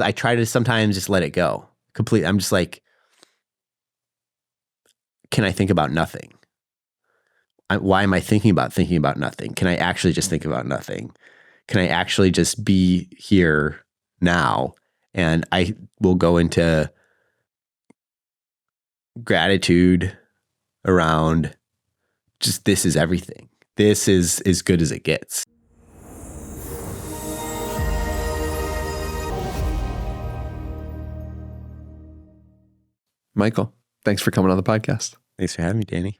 I try to sometimes just let it go completely. I'm just like, can I think about nothing? Why am I thinking about nothing? Can I actually just think about nothing? Can I actually just be here now? And I will go into gratitude around just, this is everything. This is as good as it gets. Michael, thanks for coming on the podcast. Thanks for having me, Danny.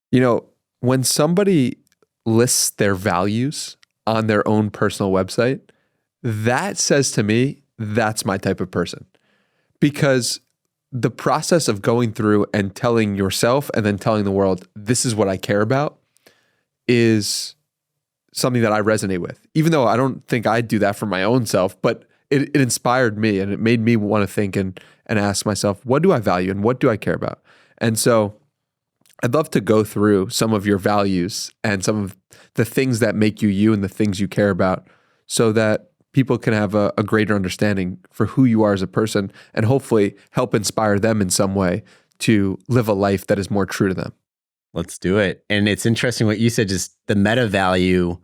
You know, when somebody lists their values on their own personal website, that says to me, that's my type of person. Because the process of going through and telling yourself and then telling the world, this is what I care about, is something that I resonate with. Even though I don't think I'd do that for my own self, but it inspired me and it made me want to think and ask myself, what do I value and what do I care about? And so I'd love to go through some of your values and some of the things that make you you and the things you care about so that people can have a greater understanding for who you are as a person and hopefully help inspire them in some way to live a life that is more true to them. Let's do it. And it's interesting what you said, just the meta value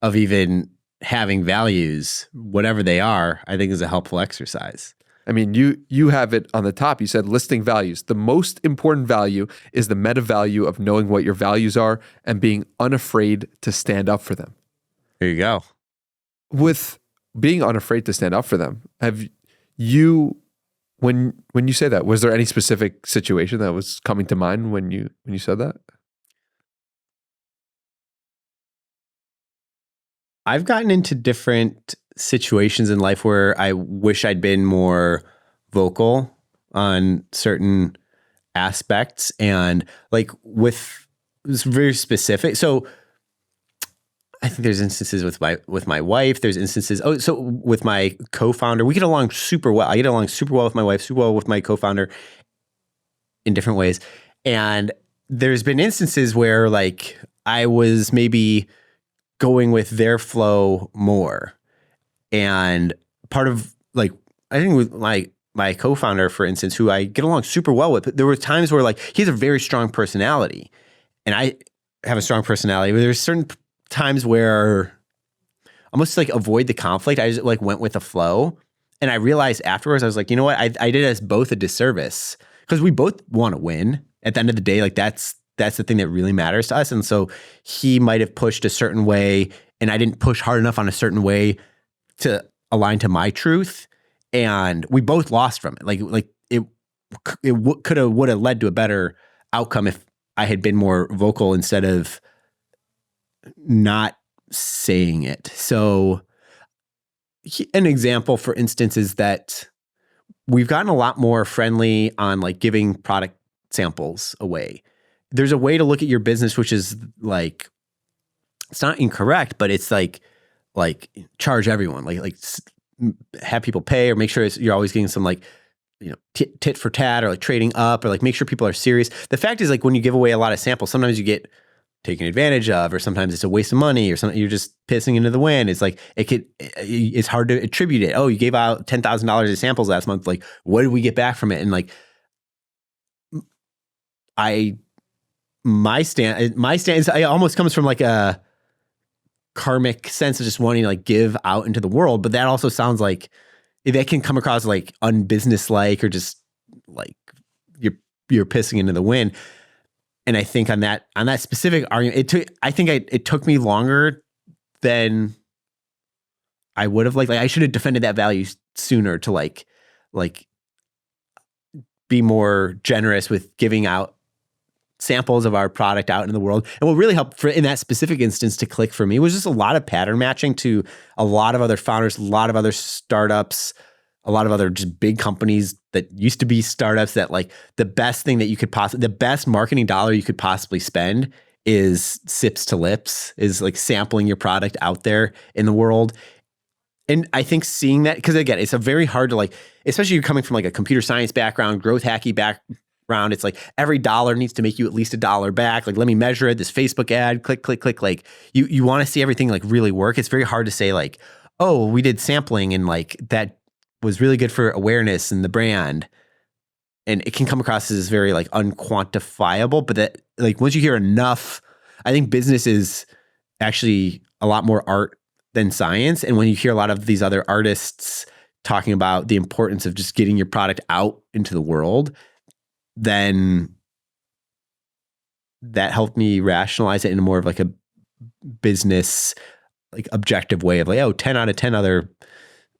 of even having values, whatever they are, I think is a helpful exercise. I mean, you have it on the top. You said listing values. The most important value is the meta value of knowing what your values are and being unafraid to stand up for them. There you go. With being unafraid to stand up for them, have you, when you say that, was there any specific situation that was coming to mind when you said that? I've gotten into different situations in life where I wish I'd been more vocal on certain aspects, and like with it's very specific. So I think there's instances with my wife. There's instances. Oh, so with my co-founder, we get along super well. I get along super well with my wife, super well with my co-founder in different ways. And there's been instances where like I was maybe going with their flow more. And part of like, I think with my co-founder, for instance, who I get along super well with, but there were times where like he has a very strong personality and I have a strong personality, but there's certain times where almost like avoid the conflict. I just like went with the flow. And I realized afterwards, I was like, you know what? I did us both a disservice because we both want to win at the end of the day. Like that's the thing that really matters to us. And so he might have pushed a certain way and I didn't push hard enough on a certain way to align to my truth. And we both lost from it. Like it would have led to a better outcome if I had been more vocal instead of not saying it. So an example, for instance, is that we've gotten a lot more friendly on like giving product samples away. There's a way to look at your business, which is like, it's not incorrect, but it's like charge everyone, like have people pay or make sure you're always getting some like, you know, tit for tat or like trading up or like make sure people are serious. The fact is like when you give away a lot of samples, sometimes you get taken advantage of, or sometimes it's a waste of money or something. You're just pissing into the wind. It's like, it's hard to attribute it. Oh, you gave out $10,000 of samples last month. Like, what did we get back from it? And like, my stance, it almost comes from like a karmic sense of just wanting to like give out into the world. But that also sounds like that can come across like unbusinesslike or just like you're pissing into the wind. And I think on that specific argument, it took me longer than I would have liked. Like I should have defended that value sooner to like be more generous with giving out samples of our product out in the world. And what really helped in that specific instance to click for me was just a lot of pattern matching to a lot of other founders, a lot of other startups, a lot of other just big companies that used to be startups that like the best marketing dollar you could possibly spend is sips to lips, is like sampling your product out there in the world. And I think seeing that, because again, it's a very hard to like, especially you're coming from like a computer science background, growth hacky background. It's like every dollar needs to make you at least $1 back. Like, let me measure it. This Facebook ad, click, click, click. Like you want to see everything like really work. It's very hard to say like, oh, we did sampling and like that was really good for awareness and the brand. And it can come across as very like unquantifiable, but that like once you hear enough, I think business is actually a lot more art than science. And when you hear a lot of these other artists talking about the importance of just getting your product out into the world, then that helped me rationalize it in more of like a business, like objective way of like, oh, 10 out of 10 other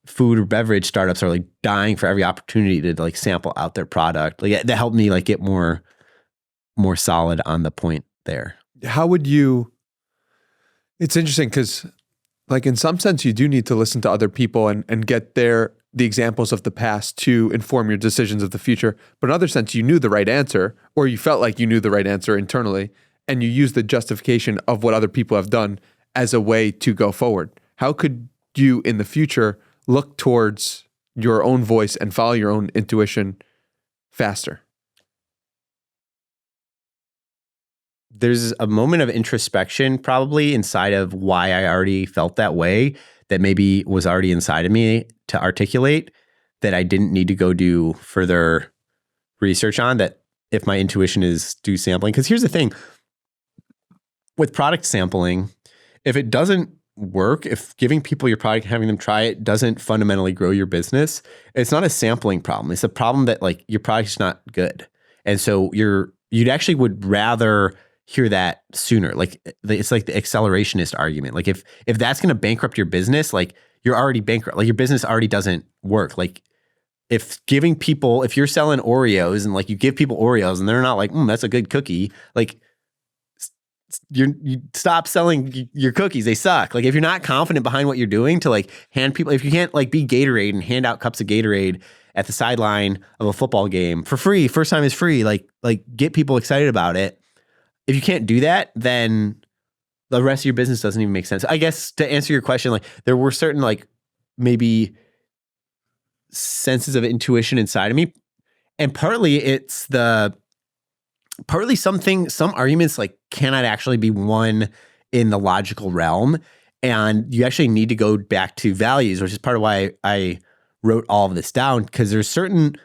food or beverage startups are like dying for every opportunity to like sample out their product. Like that helped me like get more solid on the point there. How would you, it's interesting because like in some sense you do need to listen to other people and get the examples of the past to inform your decisions of the future. But in other sense, you knew the right answer, or you felt like you knew the right answer internally, and you used the justification of what other people have done as a way to go forward. How could you in the future look towards your own voice and follow your own intuition faster? There's a moment of introspection probably inside of why I already felt that way that maybe was already inside of me to articulate that I didn't need to go do further research on, that if my intuition is do sampling. Because here's the thing with product sampling, if it doesn't work, if giving people your product and having them try it doesn't fundamentally grow your business, it's not a sampling problem. It's a problem that like your product's not good. And so you'd actually would rather hear that sooner. Like it's like the accelerationist argument. Like if that's going to bankrupt your business, like you're already bankrupt, like your business already doesn't work. Like if you're selling Oreos and like you give people Oreos and they're not like, that's a good cookie, like you stop selling your cookies. They suck. Like if you're not confident behind what you're doing to like hand people, if you can't like be Gatorade and hand out cups of Gatorade at the sideline of a football game for free, first time is free, like get people excited about it. If you can't do that, then the rest of your business doesn't even make sense. I guess to answer your question, like there were certain like maybe senses of intuition inside of me. And partly some arguments like cannot actually be won in the logical realm. And you actually need to go back to values, which is part of why I wrote all of this down, because there's certain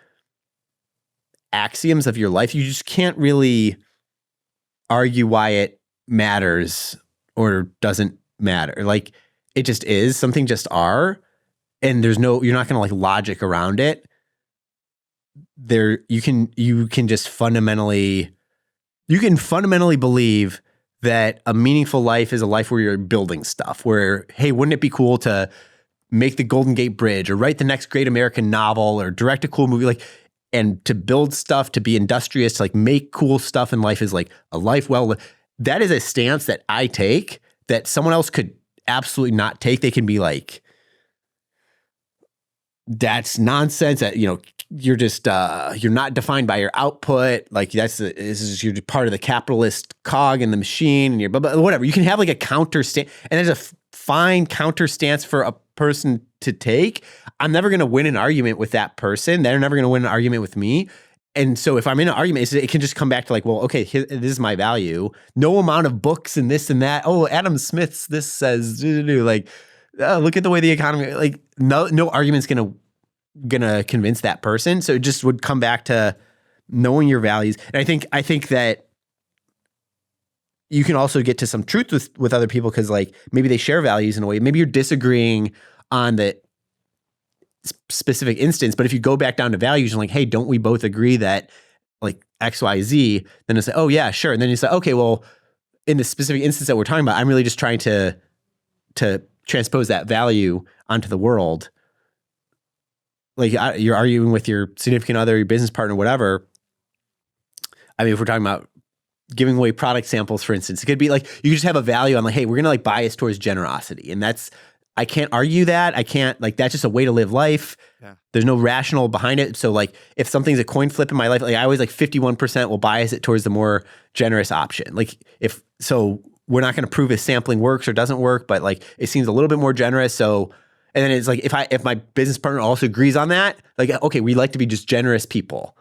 axioms of your life you just can't really argue why it matters or doesn't matter. Like it just is, something just are, and you're not going to like logic around it. You can fundamentally believe that a meaningful life is a life where you're building stuff, where, hey, wouldn't it be cool to make the Golden Gate Bridge or write the next great American novel or direct a cool movie, like, and to build stuff, to be industrious, to like make cool stuff in life is like a life well lived. That is a stance that I take that someone else could absolutely not take. They can be like, that's nonsense. That, you're just you're not defined by your output. Like you're part of the capitalist cog in the machine, and you're whatever. You can have like a counter stance, and there's a fine counter stance for a person to take. I'm never going to win an argument with that person. They're never going to win an argument with me. And so if I'm in an argument, it can just come back to like, well, okay, this is my value. No amount of books and this and that. Oh, Adam Smith's this says, like, look at the way the economy, like no argument's gonna convince that person. So it just would come back to knowing your values. And I think that you can also get to some truth with other people, because like maybe they share values in a way. Maybe you're disagreeing on the specific instance, but if you go back down to values and like, hey, don't we both agree that like X, Y, Z? Then it's like, oh yeah, sure. And then you say, okay, well, in the specific instance that we're talking about, I'm really just trying to transpose that value onto the world. Like you're arguing with your significant other, your business partner, whatever. I mean, if we're talking about giving away product samples, for instance, it could be like, you just have a value on like, hey, we're going to like bias towards generosity. And I can't argue that. I can't, like, that's just a way to live life. Yeah. There's no rational behind it. So like if something's a coin flip in my life, like I always like 51% will bias it towards the more generous option. Like we're not going to prove if sampling works or doesn't work, but like it seems a little bit more generous. So, and then it's like, if my business partner also agrees on that, like, okay, we like to be just generous people.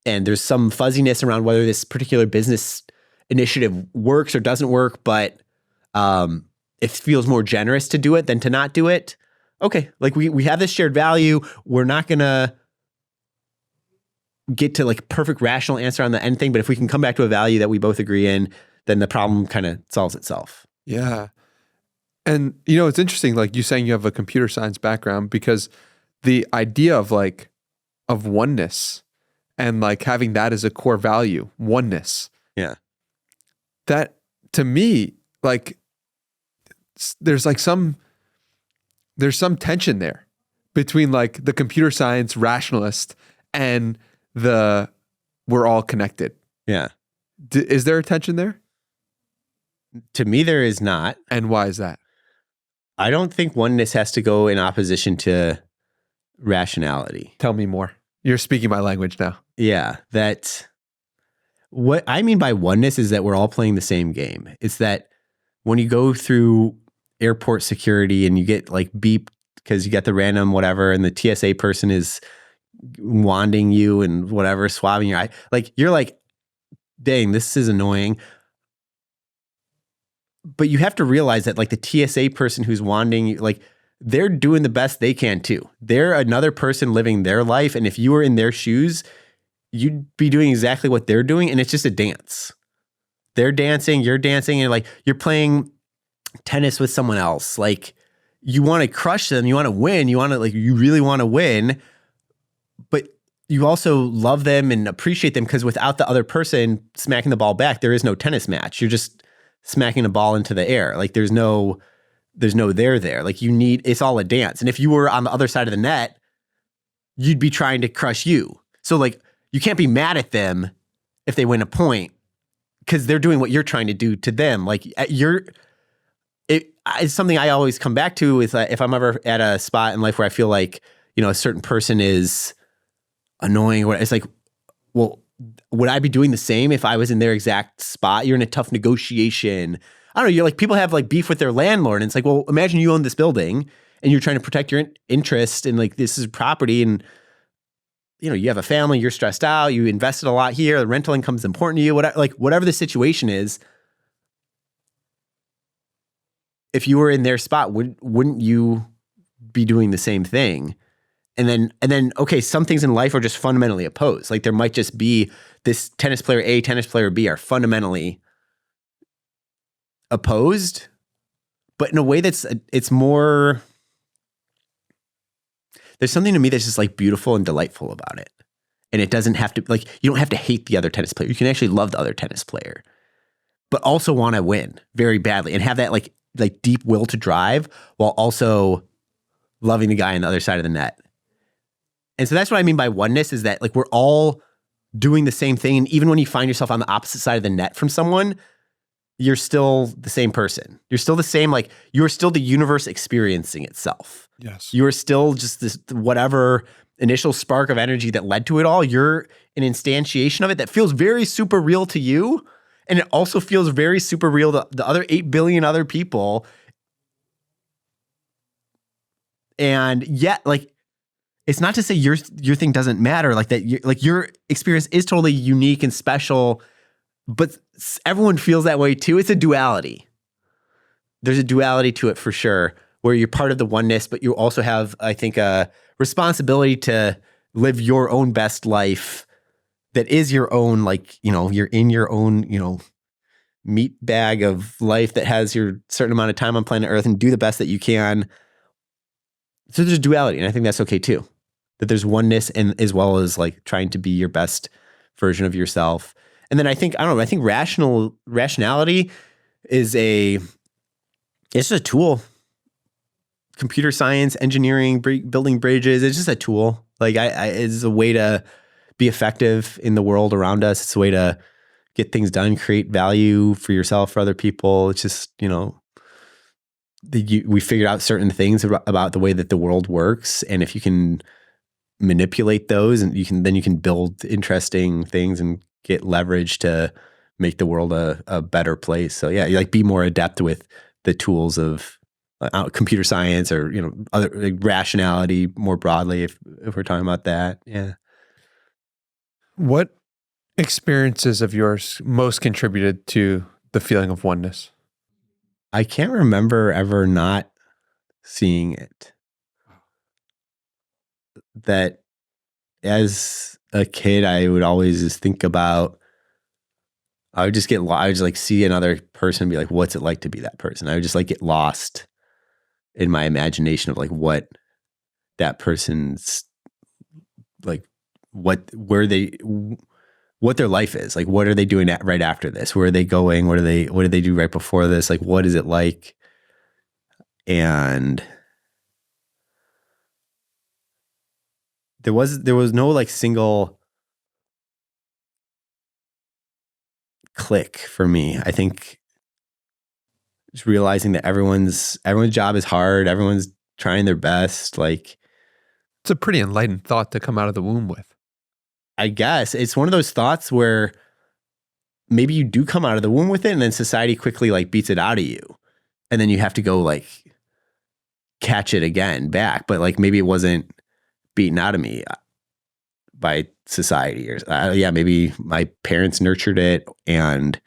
And there's some fuzziness around whether this particular business initiative works or doesn't work, but it feels more generous to do it than to not do it. okay, like we have this shared value. We're not going to get to like perfect rational answer on the end thing, but if we can come back to a value that we both agree in, then the problem kind of solves itself. Yeah. And it's interesting, like you saying you have a computer science background, because the idea of oneness and like having that as a core value, oneness. Yeah. That to me, like there's some tension there between like the computer science rationalist and we're all connected. Yeah. Is there a tension there? To me, there is not. And why is that? I don't think oneness has to go in opposition to rationality. Tell me more. You're speaking my language now. Yeah. What I mean by oneness is that we're all playing the same game. It's that when you go through airport security and you get like beeped because you get the random whatever and the TSA person is wanding you and whatever, swabbing your eye, like you're like, dang, this is annoying. But you have to realize that like the TSA person who's wanding you, like they're doing the best they can too. They're another person living their life. And if you were in their shoes, you'd be doing exactly what they're doing. And it's just a dance. They're dancing, you're dancing, and like you're playing tennis with someone else. Like you want to crush them, you want to win, you really want to win, but you also love them and appreciate them because without the other person smacking the ball back, there is no tennis match. You're just smacking the ball into the air. Like there's no there. Like it's all a dance. And if you were on the other side of the net, you'd be trying to crush you. So like you can't be mad at them if they win a point because they're doing what you're trying to do to them. Like it's something I always come back to is that if I'm ever at a spot in life where I feel like, a certain person is annoying, or it's like, well, would I be doing the same if I was in their exact spot? You're in a tough negotiation. I don't know. You're like, people have like beef with their landlord. And it's like, well, imagine you own this building and you're trying to protect your interest and like, this is property. And, you have a family, you're stressed out, you invested a lot here. The rental income is important to you, whatever the situation is. If you were in their spot, wouldn't you be doing the same thing? And then, okay, some things in life are just fundamentally opposed. Like there might just be this tennis player A, tennis player B are fundamentally opposed, but in a way it's more, there's something to me that's just like beautiful and delightful about it. And it doesn't have to, like, you don't have to hate the other tennis player. You can actually love the other tennis player, but also want to win very badly and have that like deep will to drive while also loving the guy on the other side of the net. And so that's what I mean by oneness, is that like we're all doing the same thing. And even when you find yourself on the opposite side of the net from someone, you're still the same person. You're still the same, like you're still the universe experiencing itself. Yes. You're still just this whatever initial spark of energy that led to it all. You're an instantiation of it that feels very super real to you. And it also feels very super real to the other 8 billion other people. And yet, like, it's not to say your thing doesn't matter, like that. Your experience is totally unique and special, but everyone feels that way too. It's a duality. There's a duality to it for sure, where you're part of the oneness, but you also have, I think, a responsibility to live your own best life that is your own, like, you're in your own, meat bag of life that has your certain amount of time on planet Earth, and do the best that you can. So there's duality, and I think that's okay too. That there's oneness, and as well as like trying to be your best version of yourself. And then I think rationality is it's just a tool. Computer science, engineering, building bridges, it's just a tool. Like it's a way to be effective in the world around us. It's a way to get things done, create value for yourself, for other people. It's just, we figured out certain things about the way that the world works. And if you can manipulate those, and you can build interesting things and get leverage to make the world a better place. So yeah, you like be more adept with the tools of computer science, or other like rationality more broadly, if we're talking about that. Yeah. What experiences of yours most contributed to the feeling of oneness? I can't remember ever not seeing it. that as a kid, I would always just think about, I would just like see another person and be like, what's it like to be that person? I would just like get lost in my imagination of like what that person's like, what their life is. Like, what are they doing right after this? Where are they going? What did they do right before this? Like, what is it like? And there was no like single click for me. I think just realizing that everyone's job is hard. Everyone's trying their best. Like, It's a pretty enlightened thought to come out of the womb with. I guess it's one of those thoughts where maybe you do come out of the womb with it, and then society quickly like beats it out of you, and then you have to go like catch it again back. But like maybe it wasn't beaten out of me by society, or maybe my parents nurtured it and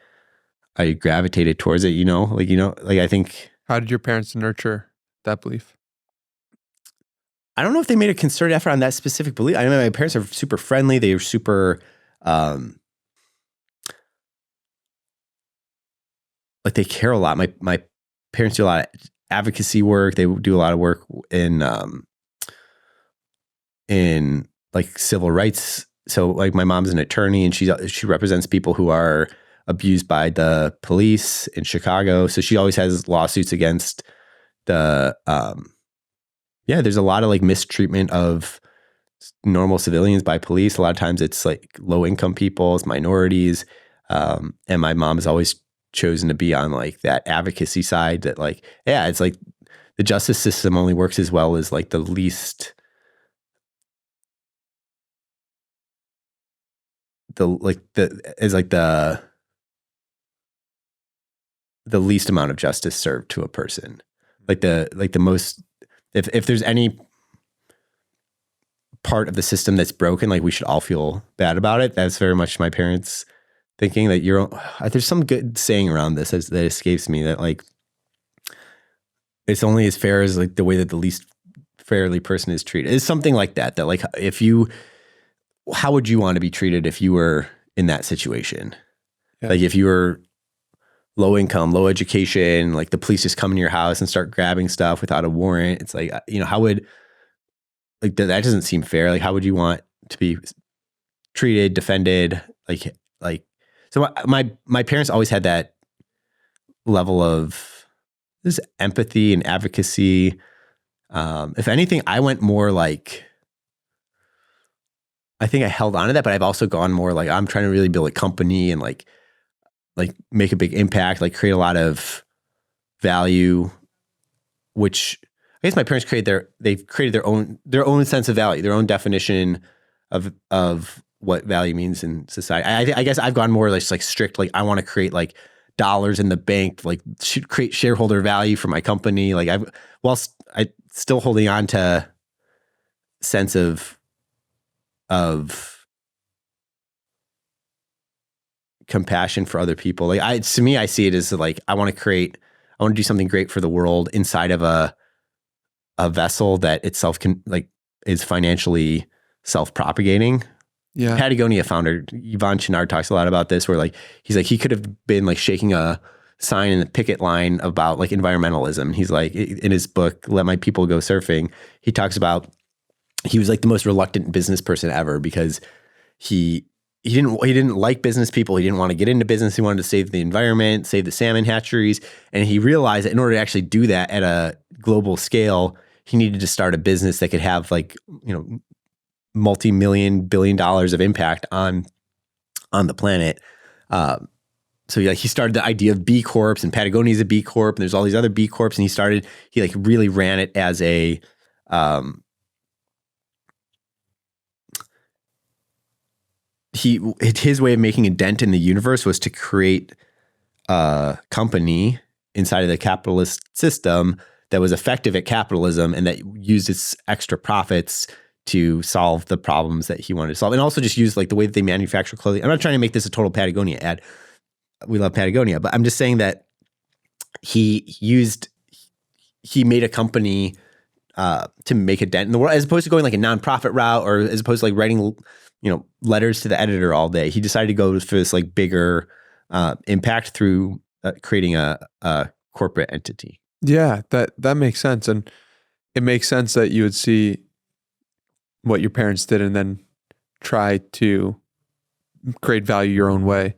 I gravitated towards it. I think. How did your parents nurture that belief? I don't know if they made a concerted effort on that specific belief. I know my parents are super friendly. They were super, like they care a lot. My parents do a lot of advocacy work. They do a lot of work in like civil rights. So like my mom's an attorney and she represents people who are abused by the police in Chicago. So she always has lawsuits against the, there's a lot of like mistreatment of normal civilians by police. A lot of times it's like low income people, it's minorities. And my mom has always chosen to be on like that advocacy side that like, it's like the justice system only works as well as like the least, the least amount of justice served to a person. Like the most, if there's any part of the system that's broken, like we should all feel bad about it. That's very much my parents' thinking. That there's some good saying around this that escapes me, that like it's only as fair as like the way that the least fairly person is treated. It's something like that. That like how would you want to be treated if you were in that situation? Yeah. Like if you were low income, low education, like the police just come into your house and start grabbing stuff without a warrant. It's like, how would, like that doesn't seem fair. Like how would you want to be treated, defended? So my parents always had that level of this empathy and advocacy. If anything, I went more like, I think I held on to that, but I've also gone more like I'm trying to really build a company and like make a big impact, like create a lot of value, which I guess my parents they've created their own sense of value, their own definition of what value means in society. I guess I've gone more like strict, like I want to create like dollars in the bank, like create shareholder value for my company. Like I still holding on to sense of compassion for other people. Like to me, I see it as like, I want to do something great for the world inside of a vessel that itself is financially self-propagating. Yeah. Patagonia founder Yvon Chouinard talks a lot about this, where like, he's like, he could have been like shaking a sign in the picket line about like environmentalism. He's like, in his book, Let My People Go Surfing, he talks about, he was like the most reluctant business person ever because he didn't like business people. He didn't want to get into business. He wanted to save the environment, save the salmon hatcheries. And he realized that in order to actually do that at a global scale, he needed to start a business that could have like, multi-million, billion dollars of impact on the planet. So he started the idea of B Corps, and Patagonia is a B Corp, and there's all these other B Corps. And he like really ran it as a, his way of making a dent in the universe was to create a company inside of the capitalist system that was effective at capitalism and that used its extra profits to solve the problems that he wanted to solve. And also just use like the way that they manufacture clothing. I'm not trying to make this a total Patagonia ad. We love Patagonia, but I'm just saying that he made a company to make a dent in the world, as opposed to going like a nonprofit route, or as opposed to like writing, letters to the editor all day. He decided to go for this like bigger impact through creating a corporate entity. Yeah, that makes sense. And it makes sense that you would see what your parents did and then try to create value your own way.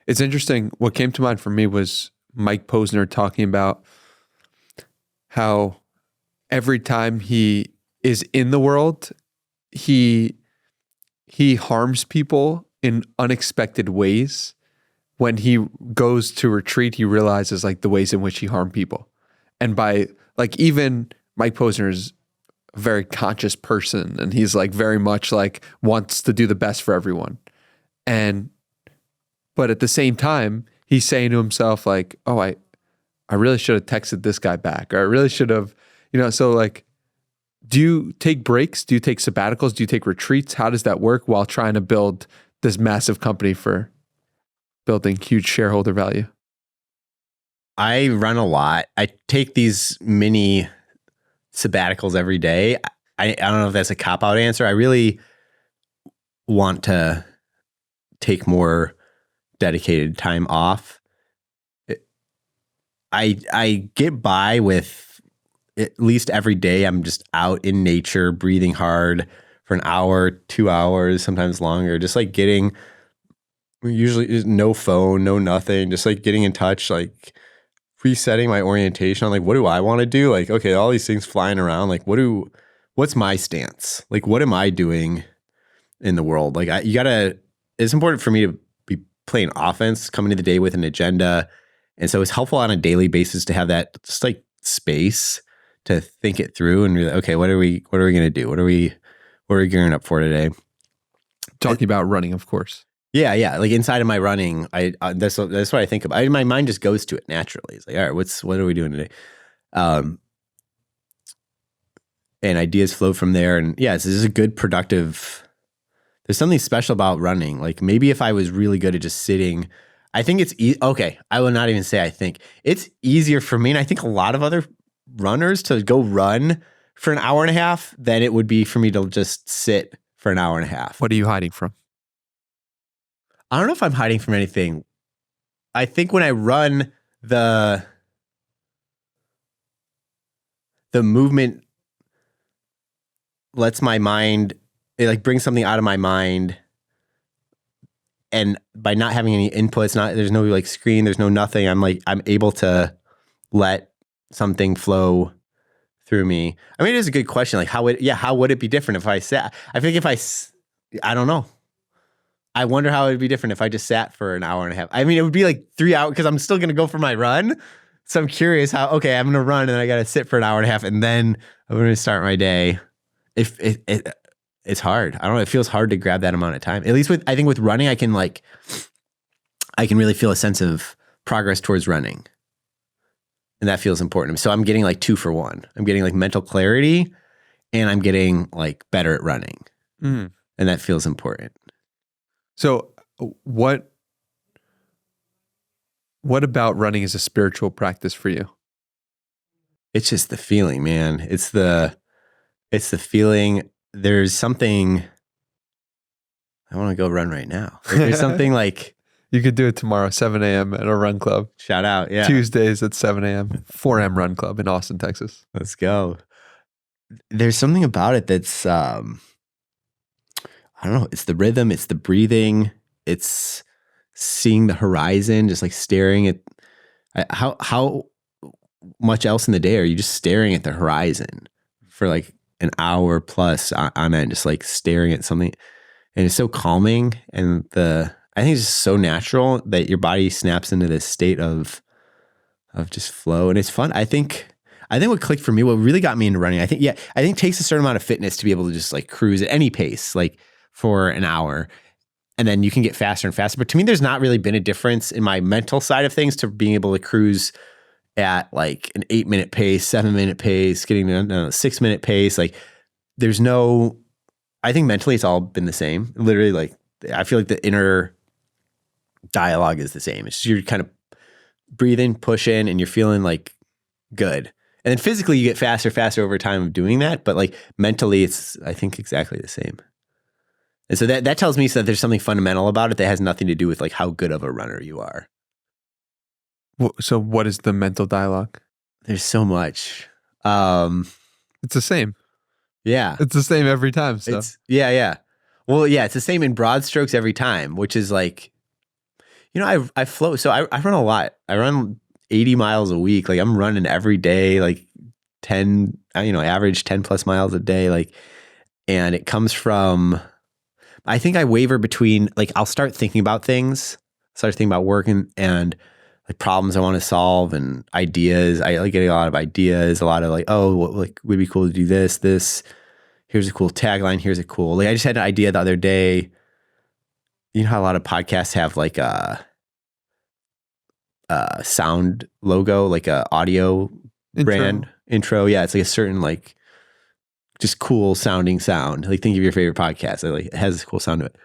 It's interesting. What came to mind for me was Mike Posner talking about how every time he is in the world, he harms people in unexpected ways. When he goes to retreat, he realizes like the ways in which he harmed people. And by like, even Mike Posner is a very conscious person, and he's like very much like wants to do the best for everyone. But at the same time, he's saying to himself like, oh, I really should have texted this guy back, or I really should have, so like, do you take breaks? Do you take sabbaticals? Do you take retreats? How does that work while trying to build this massive company for building huge shareholder value? I run a lot. I take these mini sabbaticals every day. I don't know if that's a cop-out answer. I really want to take more dedicated time off. I get by with at least every day I'm just out in nature, breathing hard for an hour, 2 hours, sometimes longer, just like getting, usually no phone, no nothing, just like getting in touch, like resetting my orientation on like, what do I want to do? Like, okay, all these things flying around, like what's my stance? Like, what am I doing in the world? Like it's important for me to be playing offense, coming to the day with an agenda. And so it's helpful on a daily basis to have that just like space to think it through and be like, okay, what are we going to do? What are we gearing up for today? Talking about running, of course. Yeah. Like inside of my running, that's what I think about. My mind just goes to it naturally. It's like, all right, what are we doing today? And ideas flow from there. And yeah, this is a good productive. There's something special about running. Like maybe if I was really good at just sitting, I think it's okay. I will not even say I think it's easier for me, and I think a lot of other runners, to go run for an hour and a half than it would be for me to just sit for an hour and a half. What are you hiding from? I don't know if I'm hiding from anything. I think when I run, the movement lets my mind, it like brings something out of my mind. And by not having any inputs, there's no like screen, there's no nothing. I'm able to let something flow through me. I mean, it is a good question. Like how would it be different if I sat? I think I don't know. I wonder how it would be different if I just sat for an hour and a half. I mean, it would be like 3 hours because I'm still going to go for my run. So I'm curious I'm going to run and I got to sit for an hour and a half and then I'm going to start my day. It's hard. I don't know. It feels hard to grab that amount of time. At least I think with running, I can really feel a sense of progress towards running. And that feels important. So I'm getting like 2 for 1. I'm getting like mental clarity and I'm getting like better at running. And that feels important. So what about running as a spiritual practice for you? It's just the feeling, man. It's the feeling. There's something, I want to go run right now. Like, there's something like. You could do it tomorrow, 7 a.m. at a run club. Shout out, yeah. Tuesdays at 7 a.m., 4 a.m. run club in Austin, Texas. Let's go. There's something about it that's, I don't know, it's the rhythm, it's the breathing, it's seeing the horizon, just like staring at, how much else in the day are you just staring at the horizon for like an hour plus on end, just like staring at something, and it's so calming. And I think it's just so natural that your body snaps into this state of just flow, and it's fun. I think what clicked for me, what really got me into running, I think it takes a certain amount of fitness to be able to just like cruise at any pace, like for an hour, and then you can get faster and faster. But to me, there's not really been a difference in my mental side of things to being able to cruise at like an 8-minute pace, 7-minute pace, getting to a 6-minute pace. Like I think mentally it's all been the same. Literally, like I feel like the inner dialogue is the same. It's just you're kind of breathing, pushing, and you're feeling like good. And then physically you get faster over time of doing that. But like mentally, it's, I think, exactly the same. And so that tells me that there's something fundamental about it that has nothing to do with like how good of a runner you are. So what is the mental dialogue? There's so much. It's the same. Yeah. It's the same every time. So Yeah. Well, yeah, it's the same in broad strokes every time, which is like, I float. So I run a lot. I run 80 miles a week. Like I'm running every day, like 10, average 10 plus miles a day. Like, and it comes from, I think I waver between, like, I'll start thinking about things, start thinking about work and like problems I want to solve and ideas. I like getting a lot of ideas, a lot of like, like would be cool to do this. Here's a cool tagline. Here's a cool, like I just had an idea the other day. You know how a lot of podcasts have like a sound logo, like a audio brand intro. Yeah. It's like a certain like just cool sounding sound. Like think of your favorite podcast. It has a cool sound to it.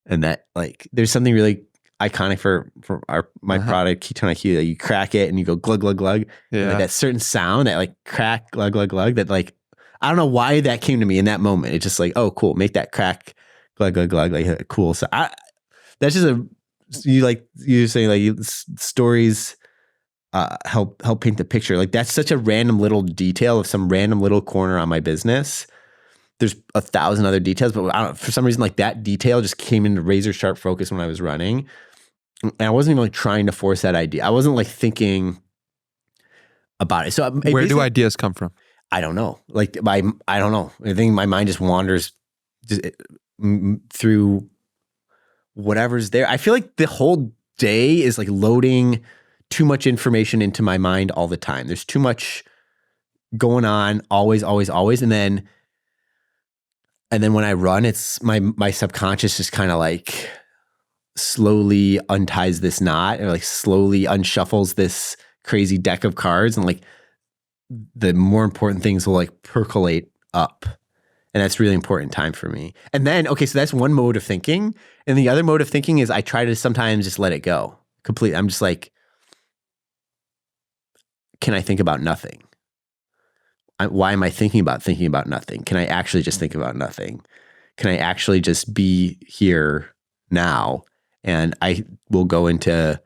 And that like, there's something really iconic for my product, Ketone-IQ, that you crack it and you go glug, glug, glug. Yeah. Like that certain sound, that like crack, glug, glug, glug, that like, I don't know why that came to me in that moment. It's just like, oh, cool. Make that crack, glug, glug, glug, like a cool sound. That's just you're saying like stories help paint the picture. Like that's such a random little detail of some random little corner on my business. There's 1,000 other details, but I don't, for some reason, like that detail just came into razor sharp focus when I was running. And I wasn't even like trying to force that idea. I wasn't like thinking about it. So where do ideas come from? I don't know. Like I don't know. I think my mind just wanders through whatever's there. I feel like the whole day is like loading too much information into my mind all the time. There's too much going on always. And then when I run, it's my subconscious just kind of like slowly unties this knot or like slowly unshuffles this crazy deck of cards. And like the more important things will like percolate up. And that's really important time for me. And then, okay, so that's one mode of thinking. And the other mode of thinking is I try to sometimes just let it go completely. I'm just like, can I think about nothing? Why am I thinking about nothing? Can I actually just think about nothing? Can I actually just be here now? And I will go into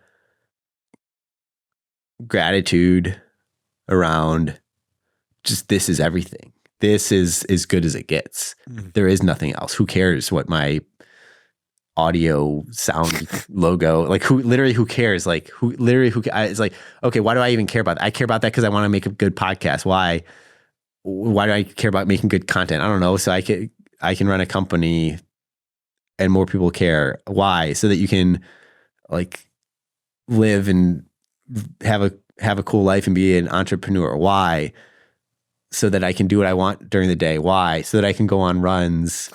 gratitude around just this is everything. This is as good as it gets. There is nothing else. Who cares what my audio sound logo, like who cares? Like it's like, okay, why do I even care about that? I care about that because I want to make a good podcast. Why do I care about making good content? I don't know. So I can run a company and more people care. Why? So that you can like live and have a cool life and be an entrepreneur. Why? So that I can do what I want during the day. Why? So that I can go on runs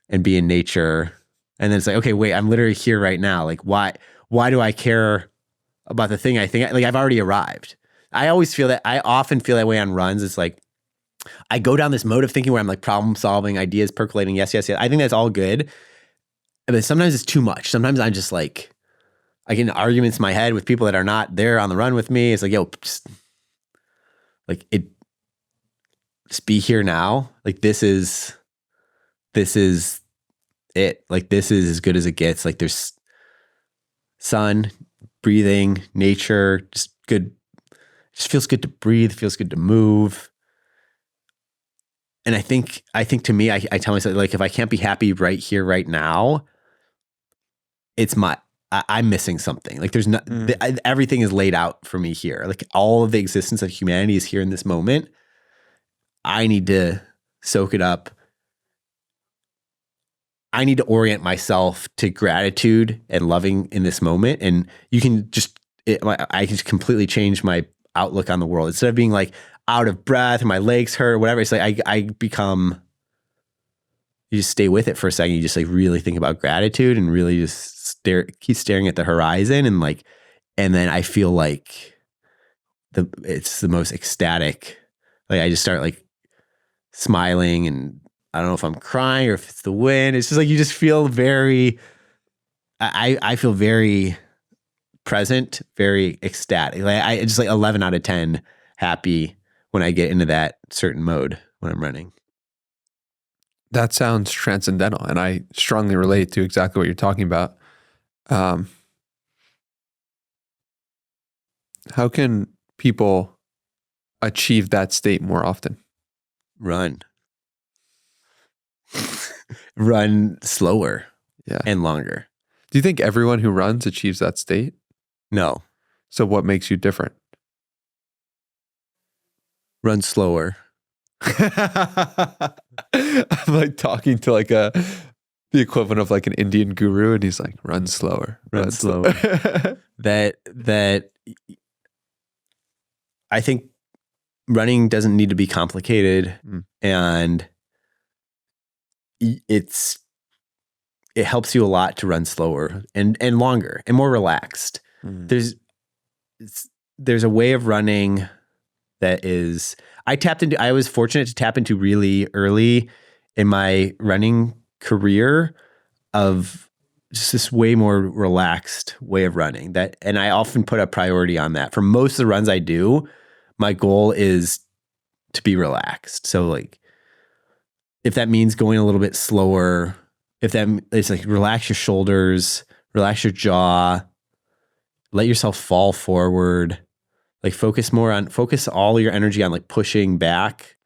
and be in nature. And then it's like, okay, wait, I'm literally here right now. Like, why do I care about the thing I think, like I've already arrived. I often feel that way on runs. It's like, I go down this mode of thinking where I'm like problem solving, ideas percolating. Yes. I think that's all good. But sometimes it's too much. Sometimes I'm just like, I get in arguments in my head with people that are not there on the run with me. It's like, yo, just be here now. Like this is it. Like this is as good as it gets. Like there's sun, breathing, nature, just good. It just feels good to breathe. Feels good to move. And I think to me, I tell myself, like, if I can't be happy right here, right now, I'm missing something. Like there's not, everything is laid out for me here. Like all of the existence of humanity is here in this moment. I need to soak it up. I need to orient myself to gratitude and loving in this moment. And you can I can just completely change my outlook on the world. Instead of being like out of breath and my legs hurt or whatever, it's like I become, you just stay with it for a second. You just like really think about gratitude and really just keep staring at the horizon. And then I feel like it's the most ecstatic. Like I just start like smiling, and I don't know if I'm crying or if it's the wind. It's just like, you just feel I feel very present, very ecstatic. Like I just like 11 out of 10 happy when I get into that certain mode when I'm running. That sounds transcendental, and I strongly relate to exactly what you're talking about. How can people achieve that state more often? Run. Run slower and longer. Do you think everyone who runs achieves that state? No. So what makes you different? Run slower. I'm like talking to like the equivalent of like an Indian guru, and he's like, run slower. Run slower. that I think running doesn't need to be complicated, and it helps you a lot to run slower and longer and more relaxed. There's a way of running that is, I was fortunate to tap into really early in my running career of just this way more relaxed way of running and I often put a priority on that. For most of the runs I do, my goal is to be relaxed. So like, if that means going a little bit slower, it's like relax your shoulders, relax your jaw, let yourself fall forward, like focus all your energy on like pushing back,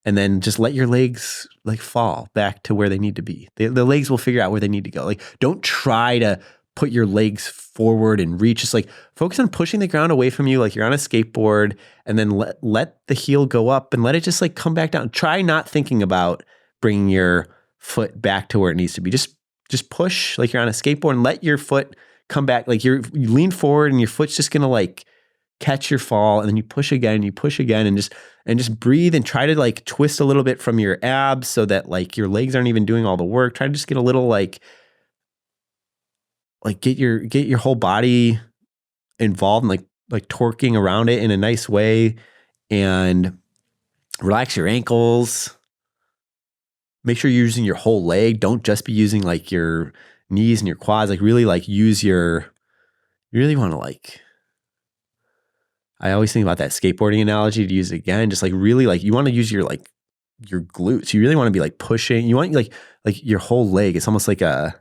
and then just let your legs like fall back to where they need to be. The legs will figure out where they need to go. Like don't try to put your legs forward and reach. Just like focus on pushing the ground away from you like you're on a skateboard, and then let the heel go up and let it just like come back down. Try not thinking about bringing your foot back to where it needs to be. Just push like you're on a skateboard and let your foot come back. Like you lean forward and your foot's just gonna like catch your fall, and then you push again and just breathe and try to like twist a little bit from your abs so that like your legs aren't even doing all the work. Try to just get a little like get your whole body involved and like torquing around it in a nice way, and relax your ankles. Make sure you're using your whole leg. Don't just be using like your knees and your quads. Like really like you really want to like, I always think about that skateboarding analogy to use it again. Just like really like you want to use your glutes. You really want to be like pushing. You want like your whole leg. It's almost like I'm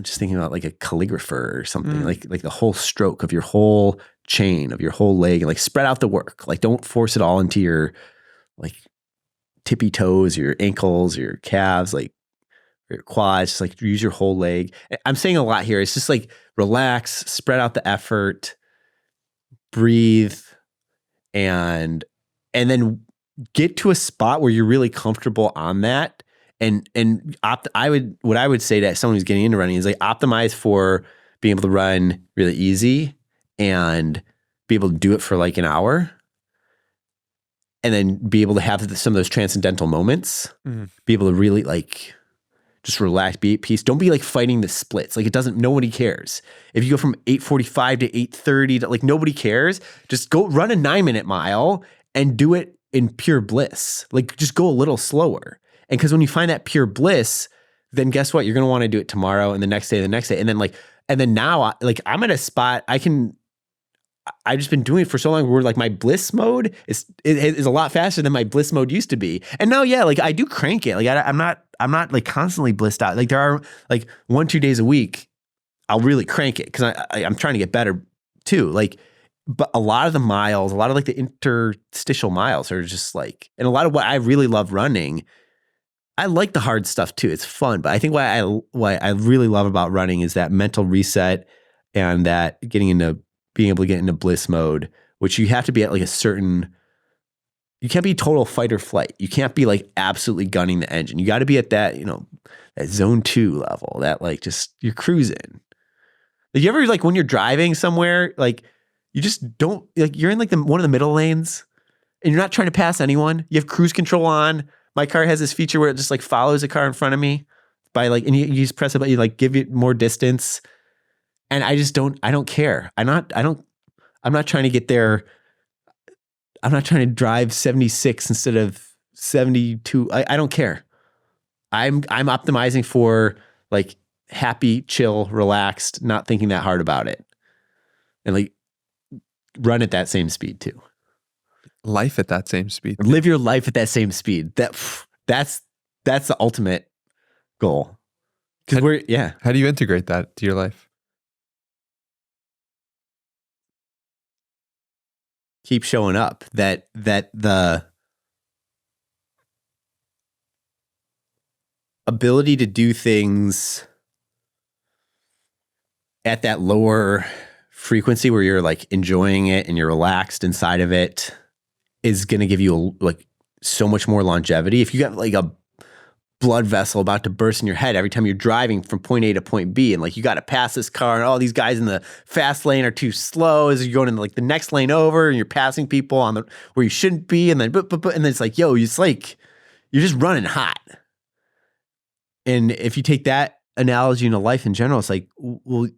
just thinking about like a calligrapher or something, like the whole stroke of your whole chain of your whole leg, and like spread out the work. Like don't force it all into your like tippy toes, your ankles, your calves, like your quads. Just like use your whole leg. I'm saying a lot here. It's just like relax, spread out the effort, breathe, and then get to a spot where you're really comfortable on that. What I would say to someone who's getting into running is like optimize for being able to run really easy and be able to do it for like an hour, and then be able to have some of those transcendental moments, be able to really like just relax, be at peace. Don't be like fighting the splits. Like nobody cares. If you go from 8:45 to 8:30, to like nobody cares. Just go run a 9-minute mile and do it in pure bliss. Like just go a little slower. And because when you find that pure bliss, then guess what? You're going to want to do it tomorrow and the next day. And then now I'm at a spot I've just been doing it for so long where like my bliss mode is a lot faster than my bliss mode used to be. And now, yeah, like I do crank it. Like I'm not like constantly blissed out. Like there are like 1-2 days a week, I'll really crank it because I'm trying to get better too. Like, but a lot of the miles, a lot of like the interstitial miles are just like, and a lot of what I really love running, I like the hard stuff too. It's fun. But I think what I really love about running is that mental reset and that being able to get into bliss mode, which you have to be at like you can't be total fight or flight. You can't be like absolutely gunning the engine. You got to be at that, that zone 2 level, that like just you're cruising. Like you ever like when you're driving somewhere, like you just don't like you're in like one of the middle lanes and you're not trying to pass anyone. You have cruise control on. My car has this feature where it just like follows the car in front of me by like, and you just press a button, you like give it more distance. And I don't care. I'm not trying to get there. I'm not trying to drive 76 instead of 72. I don't care. I'm optimizing for like happy, chill, relaxed, not thinking that hard about it. And like run at that same speed too. Life at that same speed. Live your life at that same speed. That's the ultimate goal. Because How do you integrate that to your life? Keep showing up. That the ability to do things at that lower frequency where you're like enjoying it and you're relaxed inside of it is going to give you like so much more longevity. If you got like a blood vessel about to burst in your head every time you're driving from point A to point B, and like you got to pass this car, and all these guys in the fast lane are too slow as you're going in like the next lane over, and you're passing people on the where you shouldn't be, and then and then it's like, yo, it's like you're just running hot. And if you take that analogy into life in general, it's like, well,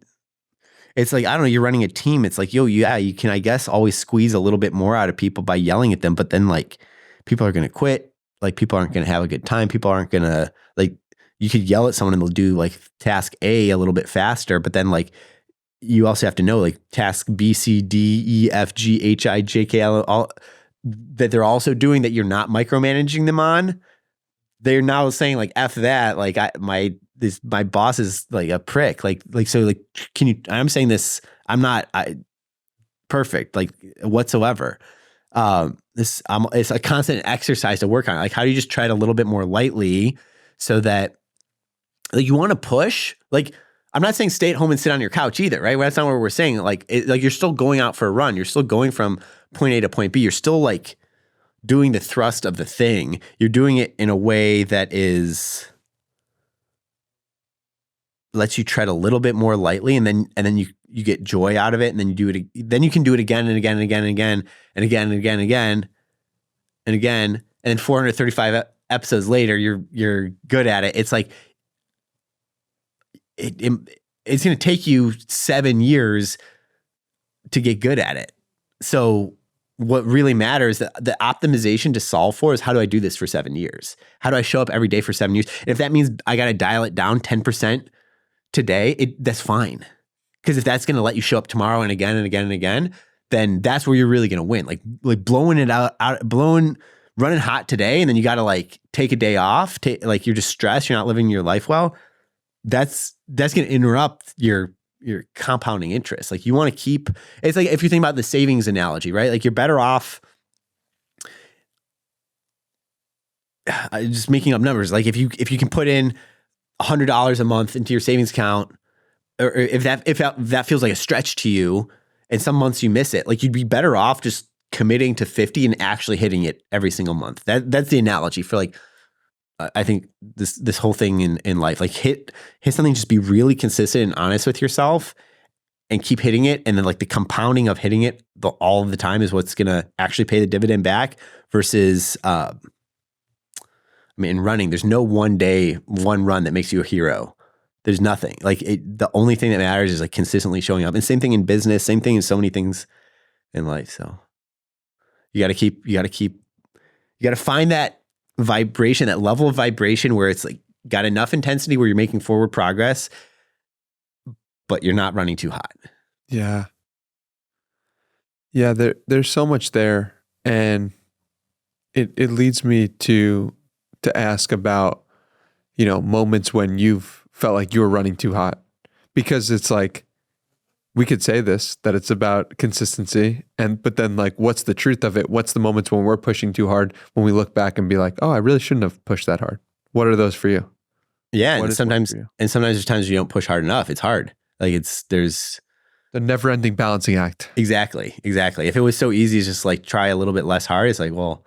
it's like, I don't know, you're running a team. It's like, yo, yeah, you can, I guess, always squeeze a little bit more out of people by yelling at them. But then like people are going to quit. Like people aren't going to have a good time. People aren't going to like, you could yell at someone and they'll do like task A a little bit faster. But then like, you also have to know like task B, C, D, E, F, G, H, I, J, K, L, all that they're also doing that you're not micromanaging them on. They're now saying like, F that, like my boss is like a prick. Like, so like, I'm saying this, I'm not perfect, like whatsoever. It's a constant exercise to work on. Like, how do you just try it a little bit more lightly so that like you want to push? Like, I'm not saying stay at home and sit on your couch either, right? That's not what we're saying. Like, like you're still going out for a run. You're still going from point A to point B. You're still like doing the thrust of the thing. You're doing it in a way that lets you tread a little bit more lightly, and then you get joy out of it, and then you do it. Then you can do it again and again and again and again and again and again and again and again, and then 435 episodes later, you're good at it. It's like it's going to take you 7 years to get good at it. So what really matters, the optimization to solve for is, how do I do this for 7 years? How do I show up every day for 7 years? And if that means I got to dial it down 10% today, that's fine. Because if that's going to let you show up tomorrow and again and again and again, then that's where you're really going to win. Like blowing it out, running hot today, and then you got to like take a day off. Like you're just stressed, you're not living your life well. That's going to interrupt your compounding interest. Like you want to keep, it's like if you think about the savings analogy, right? Like you're better off just making up numbers. Like if you can put in $100 a month into your savings account, or if that feels like a stretch to you, and some months you miss it, like you'd be better off just committing to 50 and actually hitting it every single month. That's the analogy for like, I think this whole thing in life, like hit something, just be really consistent and honest with yourself and keep hitting it. And then like the compounding of hitting it all of the time is what's going to actually pay the dividend back versus, in running, there's no one run that makes you a hero. There's nothing. Like the only thing that matters is like consistently showing up. And same thing in business, same thing in so many things in life. So you got to find that vibration, that level of vibration where it's like got enough intensity where you're making forward progress, but you're not running too hot. Yeah. Yeah. There's so much there. And it leads me to ask about, moments when you've felt like you were running too hot, because it's like, we could say that it's about consistency, but then like, what's the truth of it? What's the moments when we're pushing too hard, when we look back and be like, oh, I really shouldn't have pushed that hard? What are those for you? Yeah. And sometimes there's times you don't push hard enough. It's hard. Like there's the never ending balancing act. Exactly. If it was so easy to just like try a little bit less hard, it's like, well,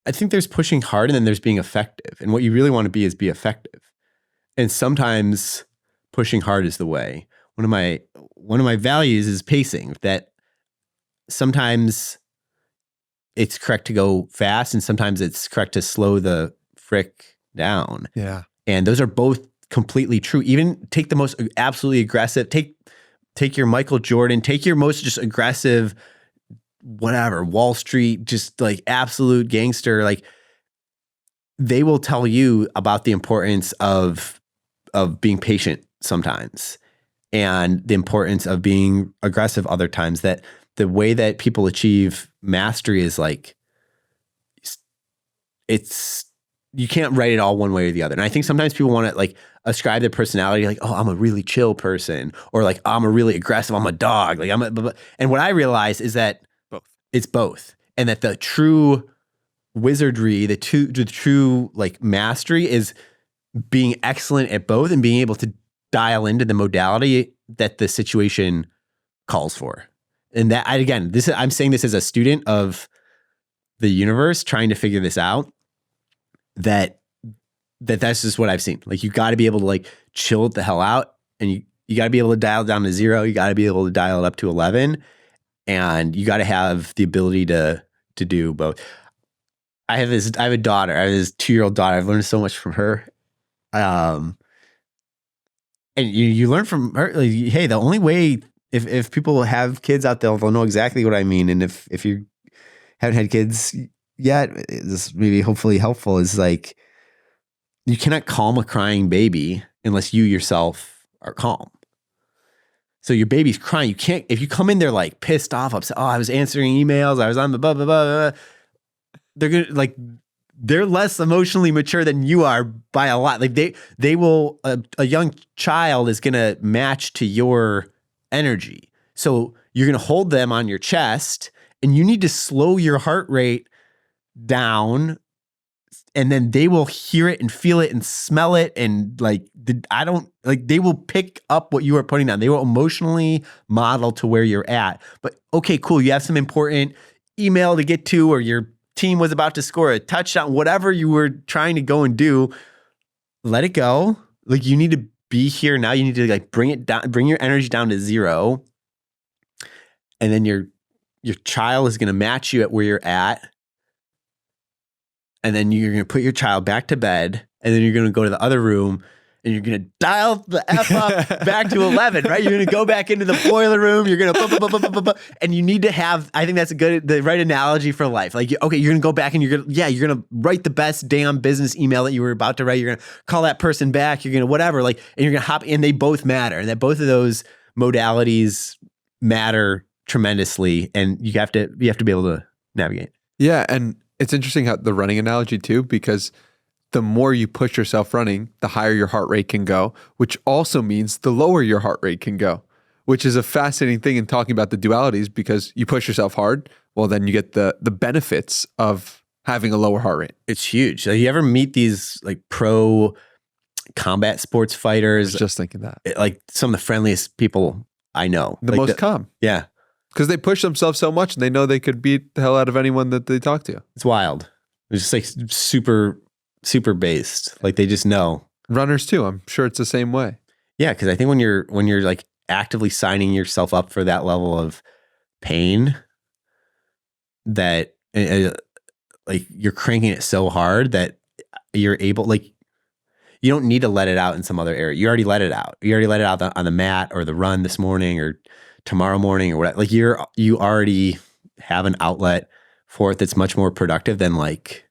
I think there's pushing hard, and then there's being effective. And what you really want to be is be effective. And sometimes pushing hard is the way. One of my values is pacing, that sometimes it's correct to go fast, and sometimes it's correct to slow the frick down. Yeah. And those are both completely true. Even take the most absolutely aggressive, take your Michael Jordan, take your most just aggressive, whatever, Wall Street, just like absolute gangster, like they will tell you about the importance of of being patient sometimes, and the importance of being aggressive other times. That the way that people achieve mastery is like, it's, you can't write it all one way or the other. And I think sometimes people want to like ascribe their personality, like, oh, I'm a really chill person, or like, I'm a really aggressive, I'm a dog. Like and what I realize is that it's both. And that the true wizardry, the true like mastery is being excellent at both and being able to dial into the modality that the situation calls for. And that, I'm saying this as a student of the universe trying to figure this out, that's just what I've seen. Like, you got to be able to like chill the hell out, and you got to be able to dial it down to 0. You got to be able to dial it up to 11, and you got to have the ability to do both. I have a daughter. I have this 2-year-old daughter. I've learned so much from her. And you learn from her, like, hey, the only way, if people have kids out there, they'll know exactly what I mean. And if you haven't had kids yet, this maybe hopefully helpful, is like, you cannot calm a crying baby unless you yourself are calm. So your baby's crying. You can't, if you come in there like pissed off, upset, oh, I was answering emails, I was on the blah, blah, blah, blah. They're going to like, they're less emotionally mature than you are by a lot. Like they will, a young child is going to match to your energy. So you're going to hold them on your chest, and you need to slow your heart rate down, and then they will hear it and feel it and smell it. And like, they will pick up what you are putting down. They will emotionally model to where you're at. But okay, cool. You have some important email to get to, or your team was about to score a touchdown, whatever you were trying to go and do, let it go. Like, you need to be here now. You need to like bring it down, bring your energy down to 0. And then your child is going to match you at where you're at. And then you're going to put your child back to bed, and then you're going to go to the other room, and you're going to dial the F up back to 11, right? You're going to go back into the boiler room. You're going to, and you need to have, I think that's the right analogy for life. Like, okay, you're going to go back and you're going to write the best damn business email that you were about to write. You're going to call that person back. You're going to whatever, like, and you're going to hop in. They both matter, and that both of those modalities matter tremendously, and you have to be able to navigate. Yeah. And it's interesting how the running analogy too, because the more you push yourself running, the higher your heart rate can go, which also means the lower your heart rate can go, which is a fascinating thing in talking about the dualities, because you push yourself hard, well, then you get the benefits of having a lower heart rate. It's huge. Like, you ever meet these like pro combat sports fighters? I was just thinking that. Like, some of the friendliest people I know. The like most calm. Yeah. Because they push themselves so much, and they know they could beat the hell out of anyone that they talk to. It's wild. It's just like super, super based. Like, they just know. Runners too. I'm sure it's the same way. Yeah, because I think when you're like actively signing yourself up for that level of pain, that like you're cranking it so hard that you're able, like, you don't need to let it out in some other area. You already let it out. You already let it out on the mat, or the run this morning, or tomorrow morning, or whatever. Like, you already have an outlet for it that's much more productive than like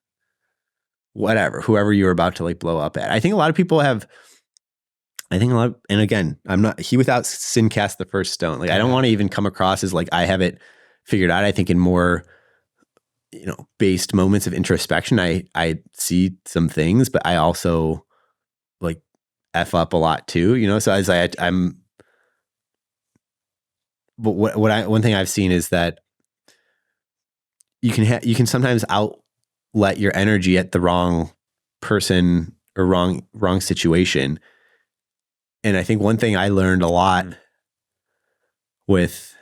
whoever you're about to like blow up at. I think a lot of people have, and again, I'm not, he without sin cast the first stone. Like, I don't want to even come across as like I have it figured out. I think in more, based moments of introspection, I see some things, but I also like F up a lot too, so as I'm, but one thing I've seen is that you can sometimes outlet your energy at the wrong person or wrong situation. And I think one thing I learned a lot with,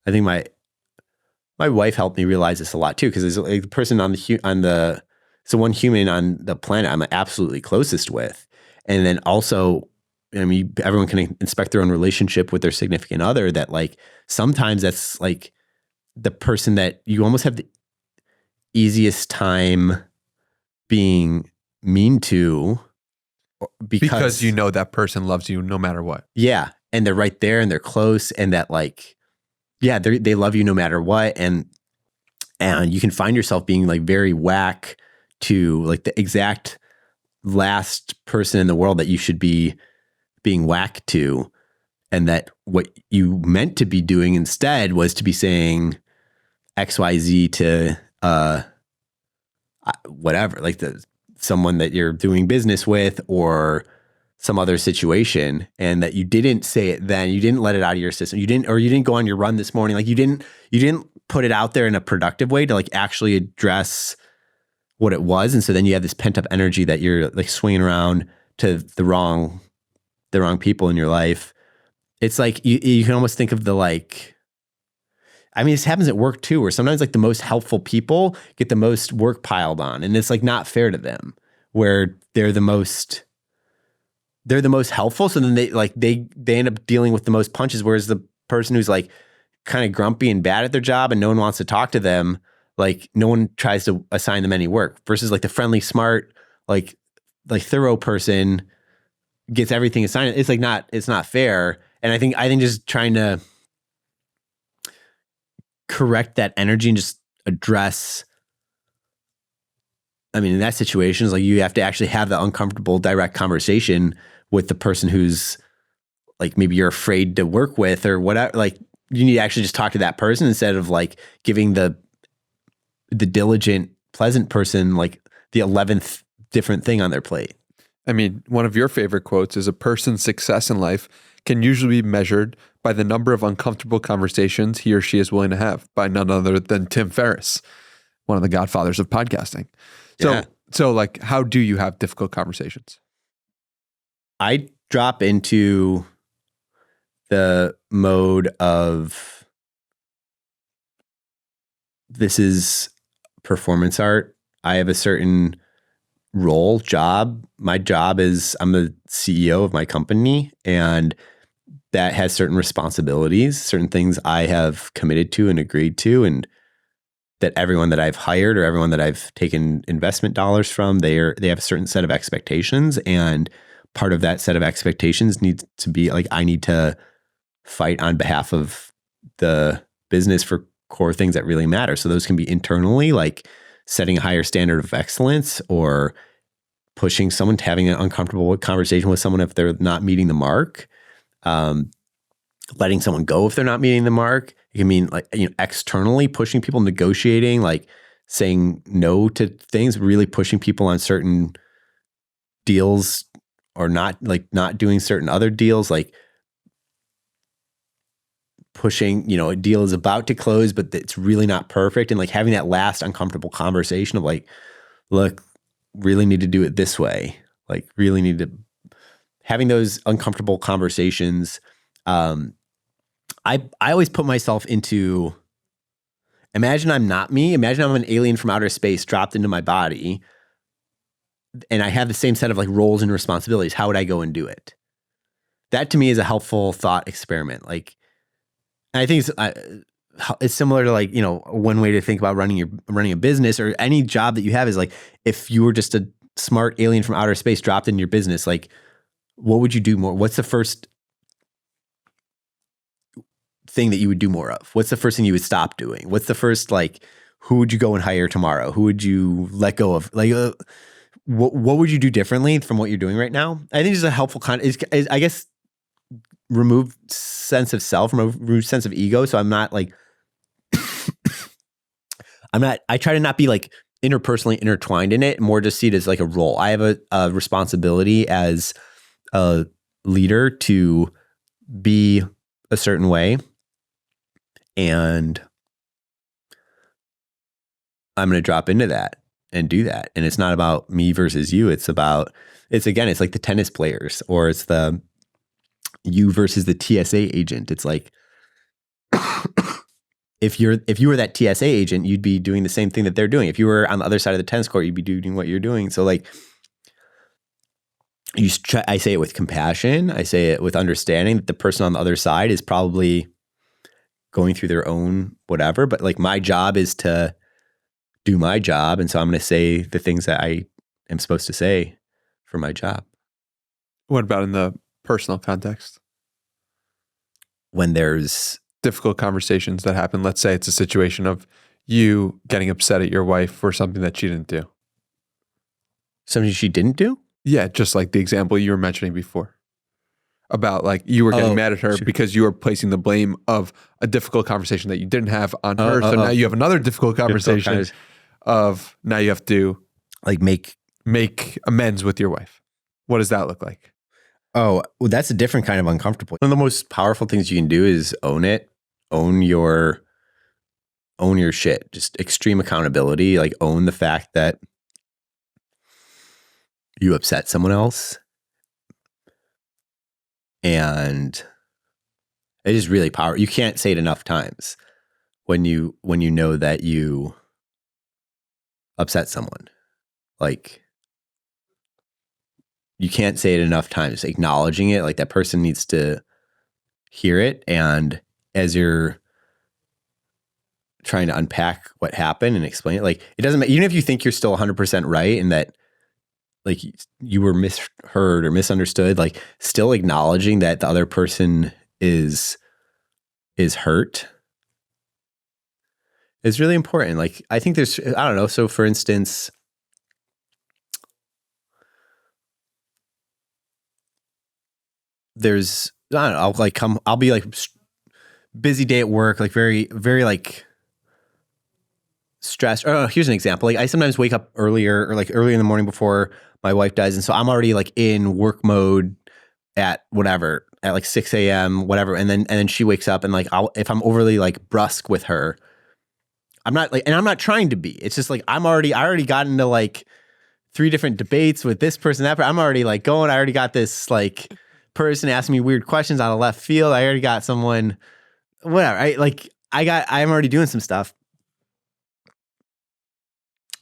I think my wife helped me realize this a lot too, because there's like the person so one human on the planet I'm absolutely closest with, and then also, I mean, everyone can inspect their own relationship with their significant other, that like sometimes that's like the person that you almost have the easiest time being mean to, because you know that person loves you no matter what. Yeah. And they're right there, and they're close, and that like, yeah, they love you no matter what. And you can find yourself being like very whack to like the exact last person in the world that you should be being whacked to, and that what you meant to be doing instead was to be saying XYZ to whatever, like someone that you're doing business with or some other situation, and that you didn't say it then, you didn't let it out of your system, you didn't go on your run this morning, like you didn't put it out there in a productive way to like actually address what it was. And so then you have this pent up energy that you're like swinging around to the wrong people in your life. It's like you can almost think of the like, I mean, this happens at work too, where sometimes like the most helpful people get the most work piled on, and it's like not fair to them, where they're the most helpful. So then they end up dealing with the most punches, whereas the person who's like kind of grumpy and bad at their job and no one wants to talk to them, like no one tries to assign them any work, versus like the friendly, smart, like thorough person gets everything assigned. It's like it's not fair. And I think just trying to correct that energy and just address, I mean, in that situation is like, you have to actually have the uncomfortable, direct conversation with the person who's like, maybe you're afraid to work with or whatever. Like you need to actually just talk to that person instead of like giving the diligent, pleasant person like the 11th different thing on their plate. I mean, one of your favorite quotes is, a person's success in life can usually be measured by the number of uncomfortable conversations he or she is willing to have, by none other than Tim Ferriss, one of the godfathers of podcasting. So like, how do you have difficult conversations? I drop into the mode of, this is performance art. I have a certain job. My job is, I'm the CEO of my company, and that has certain responsibilities, certain things I have committed to and agreed to, and that everyone that I've hired or everyone that I've taken investment dollars from, they have a certain set of expectations, and part of that set of expectations needs to be like, I need to fight on behalf of the business for core things that really matter. So those can be internally, like setting a higher standard of excellence, or pushing someone to having an uncomfortable conversation with someone if they're not meeting the mark, letting someone go if they're not meeting the mark. It can mean like, externally pushing people, negotiating, like saying no to things, really pushing people on certain deals, or not doing certain other deals, like pushing, a deal is about to close, but it's really not perfect. And like having that last uncomfortable conversation of like, look, really need to do it this way. Like really need to, having those uncomfortable conversations. I always put myself into, imagine I'm not me. Imagine I'm an alien from outer space dropped into my body, and I have the same set of like roles and responsibilities. How would I go and do it? That to me is a helpful thought experiment. Like, I think it's similar to like, one way to think about running a business or any job that you have is like, if you were just a smart alien from outer space dropped into your business, like what would you do more? What's the first thing that you would do more of? What's the first thing you would stop doing? What's the first, like, who would you go and hire tomorrow? Who would you let go of? Like, what would you do differently from what you're doing right now? I think it's a helpful is I guess, remove sense of self, remove sense of ego. So I'm not like, I try to not be like interpersonally intertwined in it, more just see it as like a role. I have a responsibility as a leader to be a certain way, and I'm going to drop into that and do that. And it's not about me versus you. It's like the tennis players, or it's the you versus the TSA agent. It's like, if you were that TSA agent, you'd be doing the same thing that they're doing. If you were on the other side of the tennis court, you'd be doing what you're doing. So like, I say it with compassion. I say it with understanding that the person on the other side is probably going through their own whatever, but like my job is to do my job. And so I'm going to say the things that I am supposed to say for my job. What about in the personal context? When there's difficult conversations that happen, let's say it's a situation of you getting upset at your wife for something that she didn't do. Something she didn't do? Yeah, just like the example you were mentioning before about like you were getting mad at her because you were placing the blame of a difficult conversation that you didn't have on her. So now you have another difficult conversation of now you have to like make amends with your wife. What does that look like? Oh, well, that's a different kind of uncomfortable. One of the most powerful things you can do is own it. Own your shit. Just extreme accountability. Like own the fact that you upset someone else. And it is really powerful. You can't say it enough times when you know that you upset someone. Like you can't say it enough times. Acknowledging it, like that person needs to hear it. And as you're trying to unpack what happened and explain it, like it doesn't matter, even if you think you're still 100% right and that like you were misheard or misunderstood, like still acknowledging that the other person is hurt is really important. Like I think there's, I don't know. So for instance, there's, I don't know, I'll be like busy day at work, like very, very like stressed. Oh, here's an example. Like I sometimes wake up earlier or like early in the morning before my wife does. And so I'm already like in work mode at whatever, at like 6 a.m., whatever. And then she wakes up and like, if I'm overly like brusque with her, I'm not like, and I'm not trying to be, it's just like, I already got into like 3 different debates with this person, that person. I'm already like going, I already got this like person asking me weird questions out of left field. I already got someone, whatever. I'm already doing some stuff.